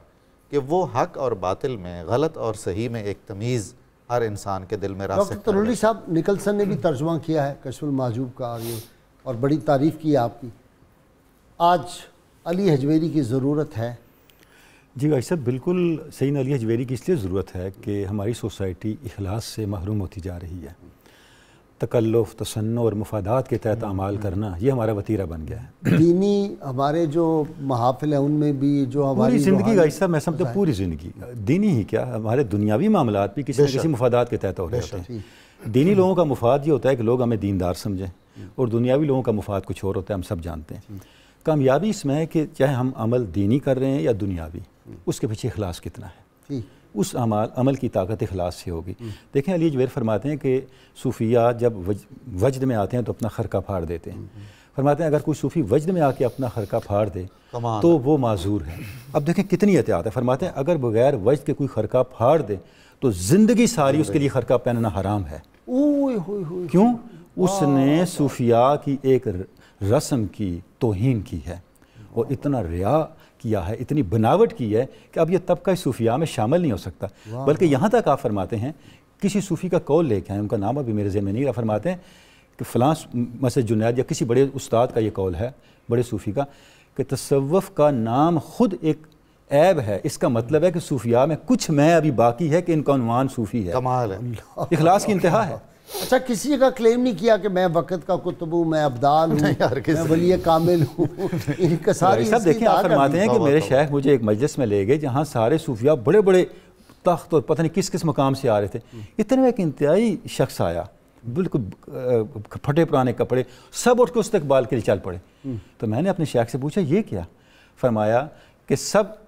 کہ وہ حق اور باطل میں، غلط اور صحیح میں ایک تمیز ہر انسان کے دل میں راسخ ڈاکٹر تنوری صاحب نکلسن نے بھی ترجمہ کیا ہے کشف المحجوب کا اور بڑی تعریف کی ہے آپ کی. آج علی حجویری کی ضرورت ہے؟ جی بھائی صاحب، بالکل سیدنا علی حجویری کی اس لیے ضرورت ہے کہ ہماری سوسائٹی اخلاص سے محروم ہوتی جا رہی ہے. تکلف، تصنع اور مفادات کے تحت اعمال کرنا یہ ہمارا وتیرہ بن گیا ہے. دینی ہمارے جو محافل ہیں ان میں بھی جو ہماری پوری زندگی بھائی صاحب، میں سمجھتا ہوں پوری زندگی دینی ہی کیا، ہمارے دنیاوی معاملات بھی کسی نہ کسی مفادات کے تحت ہو رہے ہوتے ہیں. دینی لوگوں کا مفاد یہ ہوتا ہے کہ لوگ ہمیں دیندار سمجھیں، اور دنیاوی لوگوں کا مفاد کچھ اور ہوتا ہے، ہم سب جانتے ہیں. کامیابی اس میں ہے کہ چاہے ہم عمل دینی کر رہے ہیں یا دنیاوی، اس کے پیچھے اخلاص کتنا ہے. اس عمل کی طاقت اخلاص سے ہوگی. دیکھیں علی حجویری فرماتے ہیں کہ صوفیہ جب وجد میں آتے ہیں تو اپنا خرقہ پھاڑ دیتے ہیں. فرماتے ہیں اگر کوئی صوفی وجد میں آ کے اپنا خرقہ پھاڑ دے تو وہ معذور ہے. اب دیکھیں کتنی احتیاط ہے. فرماتے ہیں اگر بغیر وجد کے کوئی خرقہ پھاڑ دے تو زندگی ساری اس کے لیے خرقہ پہننا حرام ہے. کیوں؟ اس نے صوفیاء کی ایک رسم کی توہین کی ہے اور اتنا ریا کیا ہے، اتنی بناوٹ کی ہے کہ اب یہ طبقہ صوفیاء میں شامل نہیں ہو سکتا. بلکہ یہاں تک آپ فرماتے ہیں، کسی صوفی کا قول لے کے آئے، ان کا نام ابھی میرے ذہن میں نہیں رہا، فرماتے ہیں کہ فلاں مسجد جنید یا کسی بڑے استاد کا یہ قول ہے، بڑے صوفی کا، کہ تصوف کا نام خود ایک عیب ہے. اس کا مطلب ہے کہ صوفیاء میں کچھ میں ابھی باقی ہے کہ ان کا عنوان صوفی ہے. کمال ہے، اخلاص کی انتہا ہے. اچھا، کسی کا کلیم نہیں کیا کہ میں وقت کا کتب ہوں، میں ابدال ہوں، میں ولی کامل ہوں. ان کا ساری سب دیکھیں، آپ فرماتے ہیں کہ میرے شیخ مجھے ایک مجلس میں لے گئے جہاں سارے صوفیاء بڑے بڑے تخت اور پتہ نہیں کس کس مقام سے آ رہے تھے. اتنے میں ایک انتہائی شخص آیا، بالکل پھٹے پرانے کپڑے، سب اٹھ کے استقبال کے لیے چل پڑے. تو میں نے اپنے شیخ سے پوچھا یہ کیا؟ فرمایا کہ سب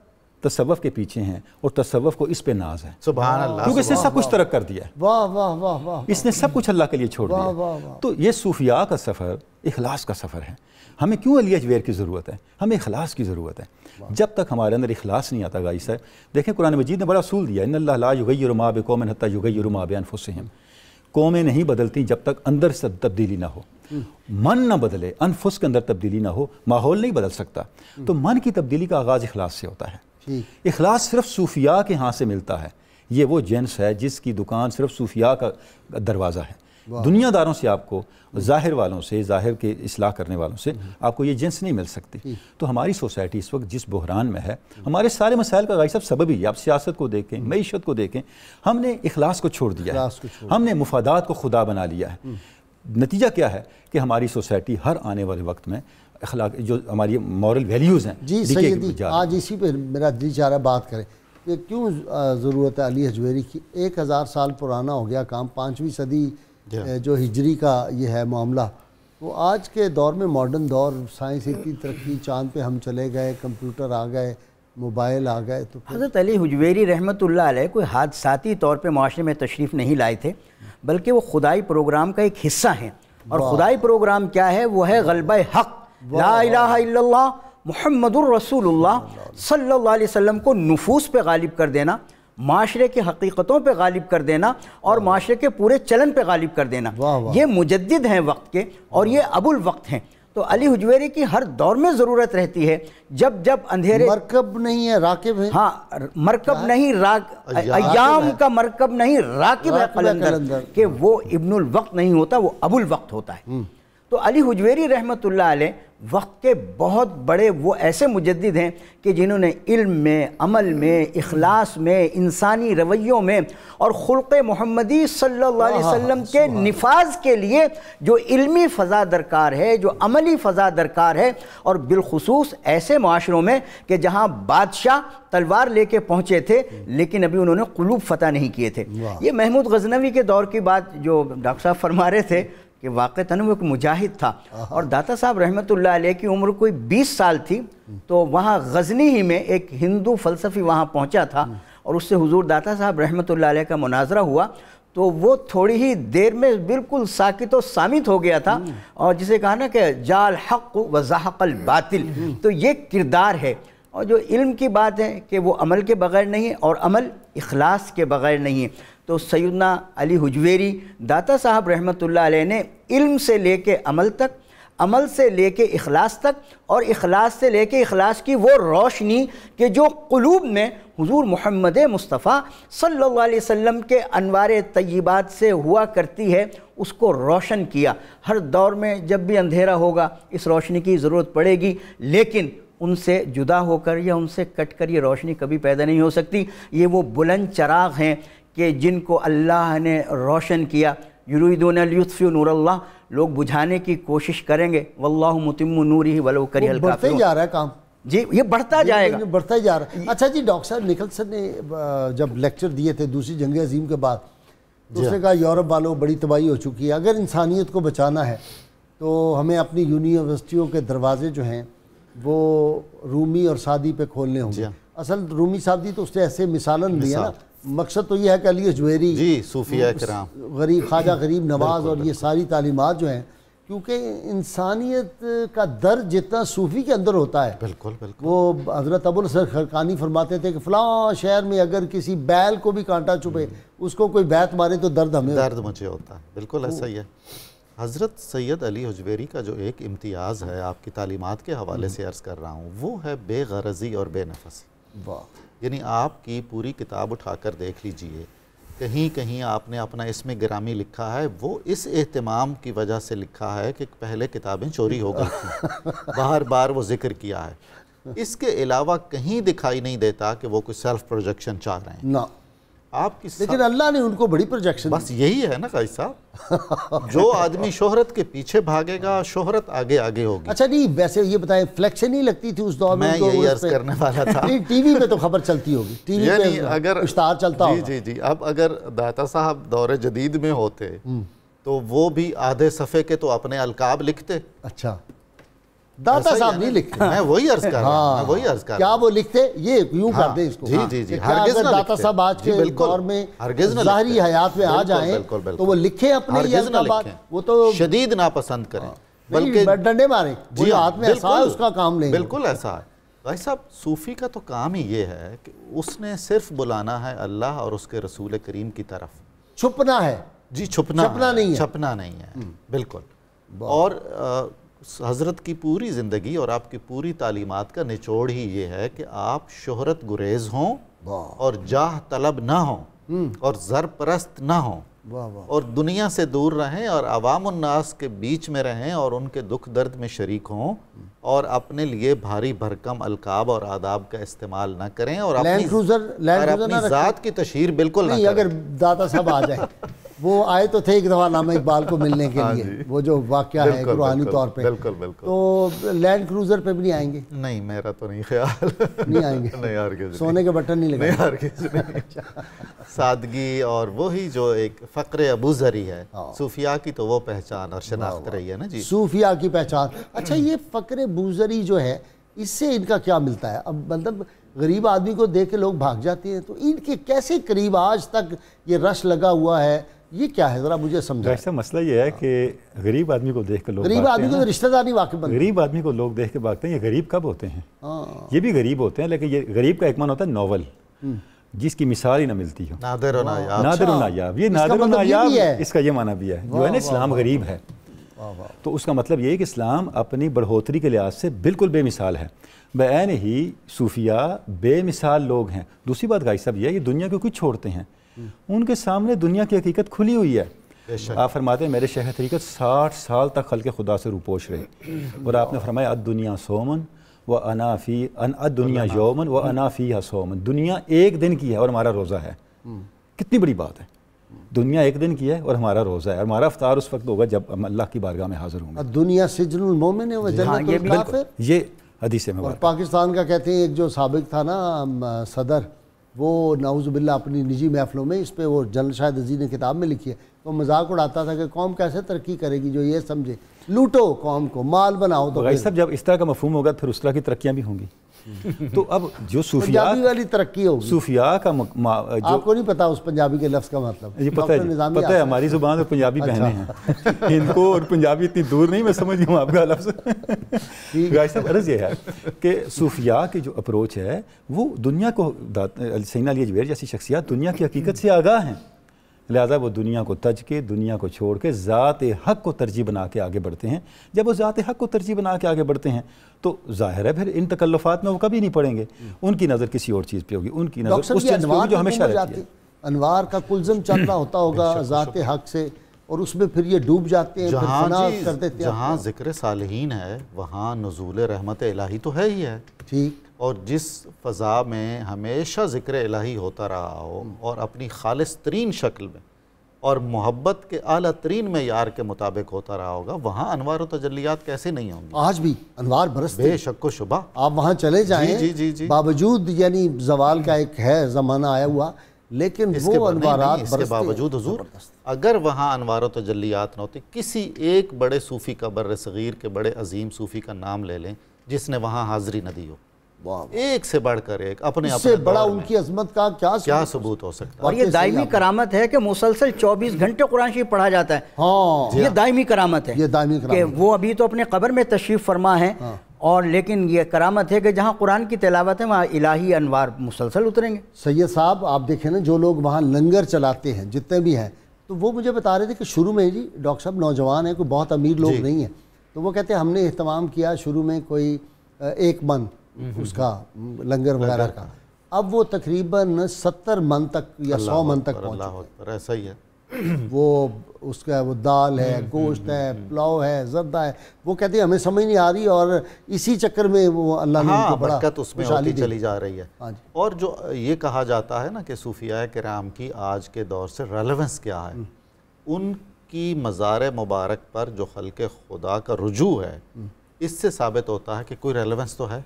تصوف کے پیچھے ہیں اور تصوف کو اس پہ ناز ہے. سبحان اللہ، کیونکہ اس نے سب کچھ ترک کر دیا ہے. واہ واہ واہ واہ، اس نے سب کچھ اللہ کے لیے چھوڑ دیا. تو یہ صوفیاء کا سفر اخلاص کا سفر ہے. ہمیں کیوں علی حجویری کی ضرورت ہے؟ ہمیں اخلاص کی ضرورت ہے. جب تک ہمارے اندر اخلاص نہیں آتا گائی صاحب، دیکھیں قرآن مجید نے بڑا اصول دیا، ان اللہ لا یغیر ما بقوم حتی یغیروا ما بانفسہم. قومیں نہیں بدلتی جب تک اندر سے تبدیلی نہ ہو. من نہ بدلے، انفس کے اندر تبدیلی نہ ہو، ماحول نہیں بدل سکتا. تو من کی تبدیلی کا آغاز اخلاص سے ہوتا ہے. اخلاص صرف صوفیاء کے ہاں سے ملتا ہے. یہ وہ جنس ہے جس کی دکان صرف صوفیاء کا دروازہ ہے. دنیا داروں سے آپ کو، ظاہر والوں سے، ظاہر کے اصلاح کرنے والوں سے آپ کو یہ جنس نہیں مل سکتی. تو ہماری سوسائٹی اس وقت جس بحران میں ہے، ہمارے سارے مسائل کا غائی صاحب سبب ہی ہے. آپ سیاست کو دیکھیں، معیشت کو دیکھیں، ہم نے اخلاص کو چھوڑ دیا ہے. ہم نے مفادات کو خدا بنا لیا ہے. نتیجہ کیا ہے کہ ہماری سوسائٹی ہر آنے والے وقت میں اخلاق جو ہماری مورل ویلیوز ہیں. جی سیدی، آج اسی پہ میرا دل چاہ رہا بات کریں کہ کیوں ضرورت ہے علی حجویری کی. 1000 سال پرانا ہو گیا کام، 5ویں صدی جو ہجری کا یہ ہے معاملہ، وہ آج کے دور میں ماڈرن دور، سائنس اتنی ترقی، چاند پہ ہم چلے گئے، کمپیوٹر آ گئے، موبائل آ گئے. تو حضرت علی حجویری رحمۃ اللہ علیہ کوئی حادثاتی طور پہ معاشرے میں تشریف نہیں لائے تھے، بلکہ وہ خدائی پروگرام کا ایک حصہ ہیں. اور خدائی پروگرام کیا ہے؟ وہ ہے غلبہ حق، لا الہ الا اللہ محمد الرسول اللہ صلی اللہ علیہ وسلم کو نفوس پہ غالب کر دینا، معاشرے کی حقیقتوں پہ غالب کر دینا اور معاشرے کے پورے چلن پہ غالب کر دینا. یہ مجدد ہیں وقت کے اور یہ ابو الوقت ہیں. تو علی حجویری کی ہر دور میں ضرورت رہتی ہے. جب اندھیرے، مرکب نہیں ہے، راکب ہے. ہاں، مرکب نہیں، ایام کا مرکب نہیں، راکب ہے قلندر، کہ وہ ابن الوقت نہیں ہوتا، وہ ابو الوقت ہوتا ہے. تو علی حجویری رحمۃ اللہ علیہ وقت کے بہت بڑے وہ ایسے مجدد ہیں کہ جنہوں نے علم میں، عمل میں، اخلاص میں، انسانی رویوں میں اور خلق محمدی صلی اللہ علیہ وسلم کے نفاذ کے لیے جو علمی فضا درکار ہے، جو عملی فضا درکار ہے، اور بالخصوص ایسے معاشروں میں کہ جہاں بادشاہ تلوار لے کے پہنچے تھے لیکن ابھی انہوں نے قلوب فتح نہیں کیے تھے. یہ محمود غزنوی کے دور کی بات جو ڈاکٹر صاحب فرما رہے تھے کہ واقعتاً وہ ایک مجاہد تھا، اور داتا صاحب رحمۃ اللہ علیہ کی عمر کوئی 20 سال تھی. تو وہاں غزنی ہی میں ایک ہندو فلسفی وہاں پہنچا تھا اور اس سے حضور داتا صاحب رحمۃ اللہ علیہ کا مناظرہ ہوا. تو وہ تھوڑی ہی دیر میں بالکل ساکت و صامت ہو گیا تھا، اور جسے کہا نا کہ جاء الحق و زحق الباطل. تو یہ کردار ہے. اور جو علم کی بات ہے کہ وہ عمل کے بغیر نہیں ہے اور عمل اخلاص کے بغیر نہیں ہے. تو سیدنا علی حجویری داتا صاحب رحمۃ اللہ علیہ نے علم سے لے کے عمل تک، عمل سے لے کے اخلاص تک، اور اخلاص سے لے کے اخلاص کی وہ روشنی کہ جو قلوب میں حضور محمد مصطفیٰ صلی اللہ علیہ وسلم کے انوار طیبات سے ہوا کرتی ہے، اس کو روشن کیا۔ ہر دور میں جب بھی اندھیرا ہوگا اس روشنی کی ضرورت پڑے گی، لیکن ان سے جدا ہو کر یا ان سے کٹ کر یہ روشنی کبھی پیدا نہیں ہو سکتی۔ یہ وہ بلند چراغ ہیں کہ جن کو اللہ نے روشن کیا۔ یریدون لیطفئوا نور اللہ، لوگ بجھانے کی کوشش کریں گے، واللہ متم نورہ ولو کرہ الکافرون۔ بڑھتے ہی جا رہا ہے کام، جی یہ بڑھتا جائے گا، بڑھتا ہی جا رہا ہے۔ اچھا جی، ڈاکٹر صاحب نکلسن نے جب لیکچر دیے تھے دوسری جنگ عظیم کے بعد، تو اس نے کہا یورپ والوں بڑی تباہی ہو چکی ہے، اگر انسانیت کو بچانا ہے تو ہمیں اپنی یونیورسٹیوں کے دروازے جو ہیں وہ رومی اور سعدی پہ کھولنے ہوں گے۔ اصل رومی سعدی تو اس نے ایسے مثالن دیا نا، مقصد تو یہ ہے کہ علی حجویری، جی صوفیہ کرام، غریب خواجہ غریب نواز اور یہ ساری تعلیمات جو ہیں، کیونکہ انسانیت کا درد جتنا صوفی کے اندر ہوتا ہے، بالکل بالکل، وہ حضرت ابو الحسن خرقانی فرماتے تھے کہ فلاں شہر میں اگر کسی بیل کو بھی کانٹا چبھے، اس کو کوئی بیت مارے تو درد ہمیں درد مجھے ہوتا ہے، بالکل ایسا ہی ہے۔ حضرت سید علی حجویری کا جو ایک امتیاز ہے آپ کی تعلیمات کے حوالے سے عرض کر رہا ہوں، وہ ہے بے غرضی اور بے نفسی۔ یعنی آپ کی پوری کتاب اٹھا کر دیکھ لیجئے، کہیں کہیں آپ نے اپنا اسم گرامی لکھا ہے، وہ اس اہتمام کی وجہ سے لکھا ہے کہ پہلے کتابیں چوری ہو گئی تھیں، بار بار وہ ذکر کیا ہے۔ اس کے علاوہ کہیں دکھائی نہیں دیتا کہ وہ کوئی سیلف پروجیکشن چاہ رہے ہیں۔ نہ، آپ کی لیکن اللہ نے ان کو بڑی پروجیکشن، بس یہی ہے نا قائد صاحب، جو آدمی شہرت کے پیچھے بھاگے گا شہرت آگے آگے ہوگی۔ اچھا نہیں، ویسے یہ بتائیں فلیکشن نہیں لگتی تھی اس دور میں؟ میں یہی عرض کرنے والا تھا، ٹی وی پہ تو خبر چلتی ہوگی، ٹی وی یعنی پہ اگر اشتہار چلتا ہوگا۔ جی جی، اب اگر داتا صاحب دور جدید میں ہوتے تو وہ بھی آدھے صفحے کے تو اپنے القاب لکھتے۔ اچھا، داتا صاحب نہیں لکھتے، میں وہی عرض کر رہا ہوں، میں وہی عرض کر رہا کیا وہ لکھتے؟ یہ یوں کر دیں اس کو، جی جی جی، ہرگز نہ داتا صاحب آج کے دور میں ظاہری حیات میں آ جائیں تو وہ لکھیں اپنے یہ القابات، وہ تو شدید ناپسند کریں، بلکہ ڈنڈے ماریں، وہ ہاتھ میں ایسا ہے اس کا کام لیں۔ بالکل ایسا ہے بھائی صاحب، صوفی کا تو کام ہی یہ ہے کہ اس نے صرف بلانا ہے اللہ اور اس کے رسول کریم کی طرف، چھپنا ہے، جی چھپنا نہیں ہے، چھپنا نہیں ہے، بالکل۔ اور حضرت کی پوری زندگی اور آپ کی پوری تعلیمات کا نچوڑ ہی یہ ہے کہ آپ شہرت گریز ہوں اور جاہ طلب نہ ہوں اور زر پرست نہ ہوں، اور دنیا سے دور رہیں اور عوام الناس کے بیچ میں رہیں اور ان کے دکھ درد میں شریک ہوں، اور اپنے لیے بھاری بھرکم القاب اور آداب کا استعمال نہ کریں، اور اپنی ذات کی تشہیر بالکل نہ کریں۔ اگر داتا صاحب آ جائیں، وہ آئے تو تھے ایک دفعہ علامہ اقبال کو ملنے کے لیے، وہ جو واقعہ ہے قرآنی طور پہ، تو لینڈ کروزر پہ بھی نہیں آئیں گے؟ نہیں، میرا تو نہیں خیال، نہیں آئیں گے، نہیں ہرگز، سونے کے بٹن نہیں لگائیں، ہرگز نہیں۔ سادگی اور وہی جو ایک فقر ابوذری ہے، صوفیاء کی تو وہ پہچان اور شناخت رہی ہے نا جی، صوفیاء کی پہچان۔ اچھا یہ فقر ابوذری جو ہے، اس سے ان کا کیا ملتا ہے؟ اب مطلب غریب آدمی کو دیکھ کے لوگ بھاگ جاتے ہیں، تو ان کے کیسے قریب آج تک یہ رش لگا ہوا ہے؟ یہ کیا ہے ذرا مجھے سمجھا۔ ایسا مسئلہ یہ ہے کہ غریب آدمی کو دیکھ کے لوگ، غریب آدمی کو رشتہ دار نہیں واقف بنتے، غریب آدمی کو لوگ دیکھ کے بھاگتے ہیں۔ یہ غریب کب ہوتے ہیں؟ یہ بھی غریب ہوتے ہیں، لیکن یہ غریب کا ایک معنی ہوتا ہے ناول، جس کی مثال ہی نہ ملتی ہو، نادر و نایاب۔ نادر و نایاب، یہ نادر و نایاب اس کا یہ معنی بھی ہے، جو ہے نا اسلام غریب ہے، تو اس کا مطلب یہ ہے کہ اسلام اپنی بڑھوتری کے لحاظ سے بالکل بے مثال ہے۔ بعین ہی صوفیاء بے مثال لوگ ہیں۔ دوسری بات غازی صاحب یہ ہے کہ دنیا کو کچھ چھوڑتے ہیں، ان کے سامنے دنیا کی حقیقت کھلی ہوئی ہے۔ آپ فرماتے ہیں میرے شیخ طریقت 60 سال تک خلق خدا سے روپوش رہے، اور آپ نے فرمایا الدنیا سومن و انا فی الدنیا یومن و انا فیہا سومن، دنیا ایک دن کی ہے اور ہمارا روزہ ہے۔ کتنی بڑی بات ہے، دنیا ایک دن کی ہے اور ہمارا روزہ ہے، اور ہمارا افطار اس وقت ہوگا جب ہم اللہ کی بارگاہ میں حاضر ہوں گے۔ دنیا سجن المومن و جنت الکافر، یہ حدیث میں اور پاکستان کا کہتے ہیں ایک جو سابق تھا نا صدر، وہ نعوذ باللہ اپنی نجی محفلوں میں اس پہ وہ جنرل شاہد عزیز نے کتاب میں لکھی ہے، وہ مذاق اڑاتا تھا کہ قوم کیسے ترقی کرے گی جو یہ سمجھے لوٹو قوم کو، مال بناؤ۔ تو غازی صاحب جب اس طرح کا مفہوم ہوگا پھر اس طرح کی ترقیاں بھی ہوں گی۔ تو اب جو صوفیاء پنجابی والی ترقی ہوگی، صوفیاء کا آپ کو نہیں پتا اس پنجابی کے لفظ کا مطلب؟ یہ پتہ ہے ہماری زبان میں پنجابی بہنیں ہیں، ان کو اور پنجابی اتنی دور نہیں، میں سمجھ ہوں آپ کا لفظ۔ غازی صاحب عرض یہ ہے کہ صوفیاء کی جو اپروچ ہے وہ دنیا کو، سیدنا علی حجویری جیسی شخصیات دنیا کی حقیقت سے آگاہ ہیں، لہٰذا وہ دنیا کو تج کے، دنیا کو چھوڑ کے ذات حق کو ترجیح بنا کے آگے بڑھتے ہیں۔ جب وہ ذات حق کو ترجیح بنا کے آگے بڑھتے ہیں تو ظاہر ہے پھر ان تکلفات میں وہ کبھی نہیں پڑیں گے، ان کی نظر کسی اور چیز پہ ہوگی، ان کی نظر اس چیز پہ ہوگی جو ہمیشہ رہتی ہے۔ انوار کا کلزم چل رہا ہوتا ہوگا ذات حق سے، اور اس میں پھر یہ ڈوب جاتے ہیں، پھر فنا کر دیتے ہیں۔ جہاں ذکر صالحین ہے وہاں نزول رحمت الہی تو ہے ہی ہے، ٹھیک۔ اور جس فضا میں ہمیشہ ذکر الہی ہوتا رہا ہو اور اپنی خالص ترین شکل میں اور محبت کے اعلیٰ ترین معیار کے مطابق ہوتا رہا ہوگا، وہاں انوار و تجلیات کیسے نہیں ہوں گے؟ آج بھی انوار برستے بے شک و شبہ۔ آپ وہاں چلے جائیں، جی باوجود یعنی زوال کا ایک ہے زمانہ آیا ہوا، لیکن وہ انوارات اس کے باوجود حضور اگر وہاں انوار و تجلیات نہ ہوتی، کسی ایک بڑے صوفی کا، بر صغیر کے بڑے عظیم صوفی کا نام لے لیں جس نے وہاں حاضری نہ دی ہو، ایک سے بڑھ کر ایک، اپنے اس سے بڑا ان کی عظمت کا کیا ثبوت ہو سکتا ہے؟ اور یہ دائمی کرامت ہے کہ مسلسل 24 گھنٹے قرآن شریف پڑھا جاتا ہے۔ ہاں، یہ دائمی کرامت ہے، یہ دائمی کہ کرامت وہ ابھی تو اپنے قبر میں تشریف فرما ہیں، اور لیکن یہ کرامت ہے کہ جہاں قرآن کی تلاوت ہے وہاں الہی انوار مسلسل اتریں گے۔ سید صاحب آپ دیکھیں نا، جو لوگ وہاں لنگر چلاتے ہیں جتنے بھی ہیں، تو وہ مجھے بتا رہے تھے کہ شروع میں جی ڈاکٹر صاحب نوجوان ہیں، کوئی بہت امیر لوگ نہیں ہیں، تو وہ کہتے ہیں ہم نے اہتمام کیا شروع میں کوئی 1 من اس کا لنگر وغیرہ کا، اب وہ تقریباً 70 من تک یا 100 من تک پہنچ اللہ ایسا ہی ہے۔ وہ اس کا وہ دال ہے، گوشت ہے، پلاؤ ہے، زردہ ہے، وہ کہتے ہیں ہمیں سمجھ نہیں آ رہی، اور اسی چکر میں وہ اللہ نے ان کو بڑا برکت اس میں ہوتی چلی جا رہی ہے۔ ہاں جی۔ اور جو یہ کہا جاتا ہے نا کہ صوفیاء کرام کی آج کے دور سے ریلیونس کیا ہے، ان کی مزار مبارک پر جو خلق خدا کا رجوع ہے، اس سے ثابت ہوتا ہے کہ کوئی ریلیونس تو ہے۔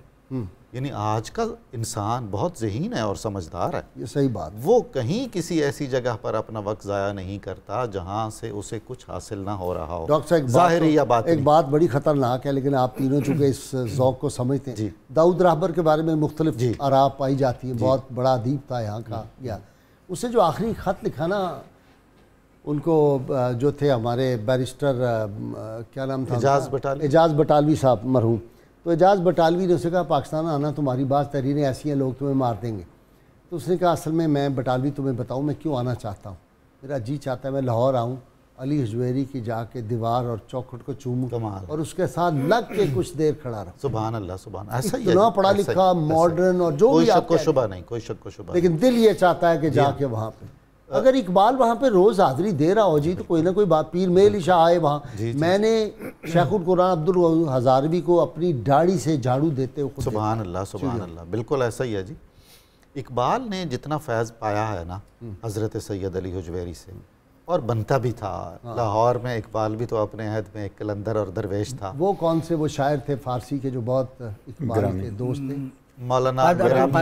یعنی آج کا انسان بہت ذہین ہے اور سمجھدار ہے، یہ صحیح بات۔ وہ کہیں کسی ایسی جگہ پر اپنا وقت ضائع نہیں کرتا جہاں سے اسے کچھ حاصل نہ ہو رہا ہو، ڈاکٹر صاحب ظاہری یا باطنی۔ ایک بات بڑی خطرناک ہے، لیکن آپ تینوں چونکہ اس ذوق کو سمجھتے ہیں، داؤد راہبر کے بارے میں مختلف آراء پائی جاتی ہیں، بہت بڑا ادیب تھا یہاں کا، یا اسے جو آخری خط لکھا نا ان کو، جو تھے ہمارے بیرسٹر کیا نام تھا، اعجاز بٹالوی صاحب مرحوم، تو اعجاز بٹالوی نے اسے کہا پاکستان آنا تمہاری بات تحریریں ایسی ہیں لوگ تمہیں مار دیں گے، تو اس نے کہا اصل میں بٹالوی تمہیں بتاؤں میں کیوں آنا چاہتا ہوں، میرا جی چاہتا ہے میں لاہور آؤں، علی حجویری کی جا کے دیوار اور چوکھٹ کو چوموں اور اس کے ساتھ لگ کے کچھ دیر کھڑا رہوں۔ سبحان اللہ سبحان اللہ، ایسا ہی ہے، اتنا پڑھا لکھا ماڈرن اور جو بھی آپ کوئی شک و شبہ نہیں، کوئی شک و شبہ، لیکن دل یہ چاہتا ہے کہ جا کے وہاں پہ، اگر اقبال وہاں پہ روز حاضری دے رہا ہو جی تو کوئی نہ کوئی بات، پیر میل شاہ آئے وہاں، میں نے شیخ القرآن عبدالوہاب ہزاروی کو اپنی داڑھی سے جھاڑو دیتے ہوئے سبحان اللہ سبحان اللہ، بالکل ایسا ہی ہے جی۔ اقبال نے جتنا فیض پایا ہے نا حضرت سید علی حجویری سے، اور بنتا بھی تھا، لاہور میں اقبال بھی تو اپنے عہد میں ایک قلندر اور درویش تھا۔ وہ کون سے وہ شاعر تھے فارسی کے جو بہت اقبال کے دوست تھے؟ مولانا گرامی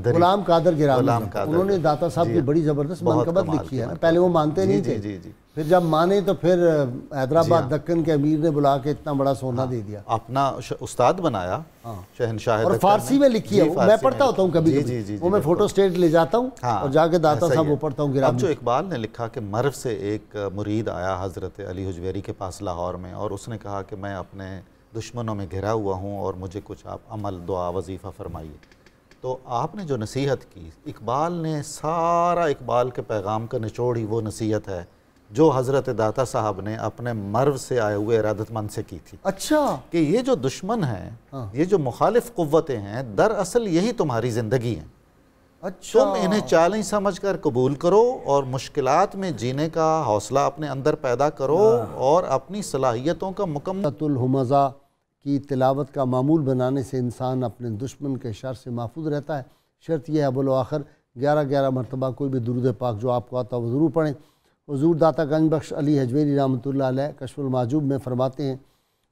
غلام قادر گرامی، انہوں نے داتا صاحب کی بڑی زبردست منقبت لکھی ہے، پہلے وہ مانتے نہیں تھے، پھر جب مانے تو پھر حیدرآباد دکن کے امیر نے بلا کے اتنا بڑا سونا دے دیا، اپنا استاد بنایا شہنشاہ، اور فارسی میں لکھی ہے، میں پڑھتا ہوتا ہوں کبھی کبھی، وہ میں فوٹو اسٹیٹ لے جاتا ہوں اور جا کے داتا صاحب وہ پڑھتا ہوں اب جو اقبال نے لکھا کہ مرو سے ایک مرید آیا حضرت علی حجویری کے پاس لاہور میں، اور اس نے کہا کہ میں اپنے دشمنوں میں گھرا ہوا ہوں اور مجھے کچھ آپ عمل دعا وظیفہ فرمائیے، تو آپ نے جو نصیحت کی، اقبال نے سارا اقبال کے پیغام کا نچوڑ ہی وہ نصیحت ہے جو حضرت داتا صاحب نے اپنے مرو سے آئے ہوئے ارادت مند سے کی تھی۔ اچھا، کہ یہ جو دشمن ہیں، یہ جو مخالف قوتیں ہیں، دراصل یہی تمہاری زندگی ہیں، تم انہیں چیلنج سمجھ کر قبول کرو اور مشکلات میں جینے کا حوصلہ اپنے اندر پیدا کرو اور اپنی صلاحیتوں کا مکمل الہمزہ کی تلاوت کا معمول بنانے سے انسان اپنے دشمن کے شر سے محفوظ رہتا ہے۔ شرط یہ ہے بالآخر 11 مرتبہ کوئی بھی درود پاک جو آپ کو آتا وہ ضرور پڑھیں۔ حضور داتا گنج بخش علی حجویری رحمۃ اللہ علیہ کشف المحجوب میں فرماتے ہیں،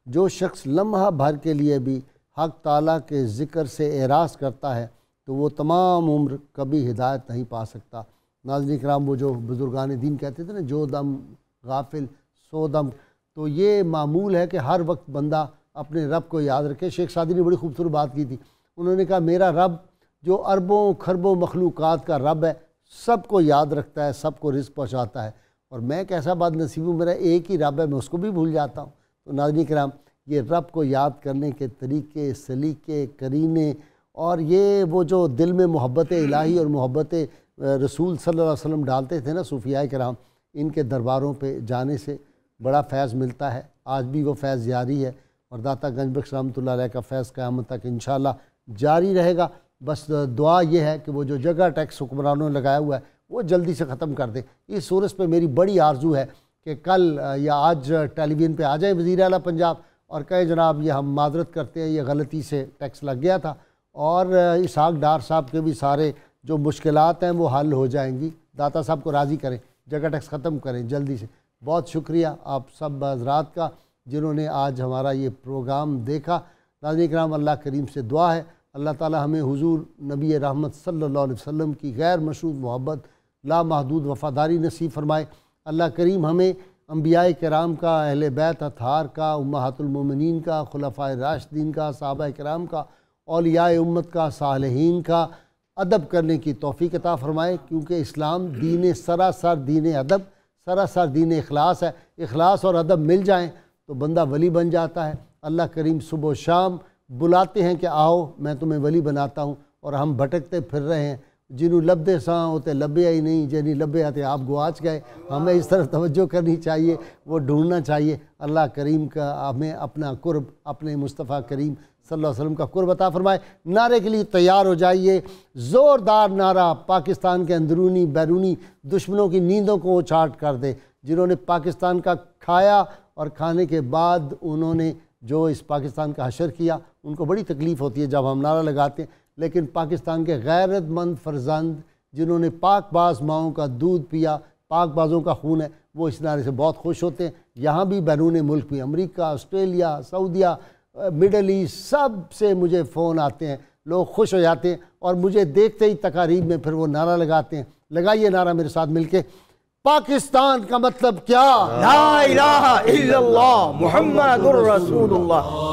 جو شخص لمحہ بھر کے لیے بھی حق تعالیٰ کے ذکر سے اعراض کرتا ہے تو وہ تمام عمر کبھی ہدایت نہیں پا سکتا۔ ناظرین کرام، وہ جو بزرگان دین کہتے تھے نا، جو دم غافل سو دم، تو یہ معمول ہے کہ ہر وقت بندہ اپنے رب کو یاد رکھے۔ شیخ سعدی نے بڑی خوبصورت بات کی تھی، انہوں نے کہا میرا رب جو اربوں کھربوں مخلوقات کا رب ہے، سب کو یاد رکھتا ہے، سب کو رزق پہنچاتا ہے، اور میں کیسا بد نصیب ہوں، میرا ایک ہی رب ہے، میں اس کو بھی بھول جاتا ہوں۔ تو ناظرین کرام، یہ رب کو یاد کرنے کے طریقے، سلیقے، کرینے اور یہ وہ جو دل میں محبت الہی اور محبت رسول صلی اللہ علیہ وسلم ڈالتے تھے نا صوفیاء کرام، ان کے درباروں پہ جانے سے بڑا فیض ملتا ہے۔ آج بھی وہ فیض جاری ہے، اور داتا گنج بخش رحمۃ اللہ علیہ کا فیض قیامت تک انشاءاللہ جاری رہے گا۔ بس دعا یہ ہے کہ وہ جو جگہ ٹیکس حکمرانوں نے لگایا ہوا ہے وہ جلدی سے ختم کر دیں۔ اس صورت پہ میری بڑی آرزو ہے کہ کل یا آج ٹیلی ویژن پہ آ جائیں وزیر اعلیٰ پنجاب اور کہیں جناب یہ ہم معذرت کرتے ہیں، یہ غلطی سے ٹیکس لگ گیا تھا، اور اسحاق ڈار صاحب کے بھی سارے جو مشکلات ہیں وہ حل ہو جائیں گی۔ داتا صاحب کو راضی کریں، جگہ ٹیکس ختم کریں جلدی سے۔ بہت شکریہ آپ سب حضرات کا جنہوں نے آج ہمارا یہ پروگرام دیکھا۔ ناظرین کرام، اللہ کریم سے دعا ہے اللہ تعالی ہمیں حضور نبی رحمت صلی اللہ علیہ وسلم کی غیر مشروط محبت، لامحدود وفاداری نصیب فرمائے۔ اللہ کریم ہمیں انبیاء کرام کا، اہل بیت اطہار کا، امہات المومنین کا، خلفائے راشدین کا، صحابہ کرام کا، اولیاء امت کا، صالحین کا ادب کرنے کی توفیق عطا فرمائے، کیونکہ اسلام دین سراسر دین ادب، سراسر دین اخلاص ہے۔ اخلاص اور ادب مل جائیں تو بندہ ولی بن جاتا ہے۔ اللہ کریم صبح و شام بلاتے ہیں کہ آؤ میں تمہیں ولی بناتا ہوں، اور ہم بھٹکتے پھر رہے ہیں۔ جنہوں لبدے ساں ہوتے لبے ہی نہیں، جنہیں لبے آتے آپ گواچ گئے۔ ہمیں اس طرف توجہ کرنی چاہیے، وہ ڈھونڈنا چاہیے۔ اللہ کریم کا ہمیں اپنا قرب، اپنے مصطفیٰ کریم صلی اللہ علیہ وسلم کا قرب عطا فرمائے۔ نعرے کے لیے تیار ہو جائیے، زوردار نعرہ پاکستان کے اندرونی بیرونی دشمنوں کی نیندوں کو وہ چاٹ کر دے، جنہوں نے پاکستان کا کھایا اور کھانے کے بعد انہوں نے جو اس پاکستان کا حشر کیا۔ ان کو بڑی تکلیف ہوتی ہے جب ہم نعرہ لگاتے ہیں، لیکن پاکستان کے غیرت مند فرزند جنہوں نے پاک باز ماؤں کا دودھ پیا، پاک بازوں کا خون ہے، وہ اس نعرے سے بہت خوش ہوتے ہیں۔ یہاں بھی بیرون ملک بھی، امریکہ، آسٹریلیا، سعودیہ، مڈل ایسٹ، سب سے مجھے فون آتے ہیں، لوگ خوش ہو جاتے ہیں، اور مجھے دیکھتے ہی تقاریب میں پھر وہ نعرہ لگاتے ہیں۔ لگائیے نعرہ میرے ساتھ مل کے، پاکستان کا مطلب کیا؟ لا الہ الا اللہ محمد الرسول اللہ۔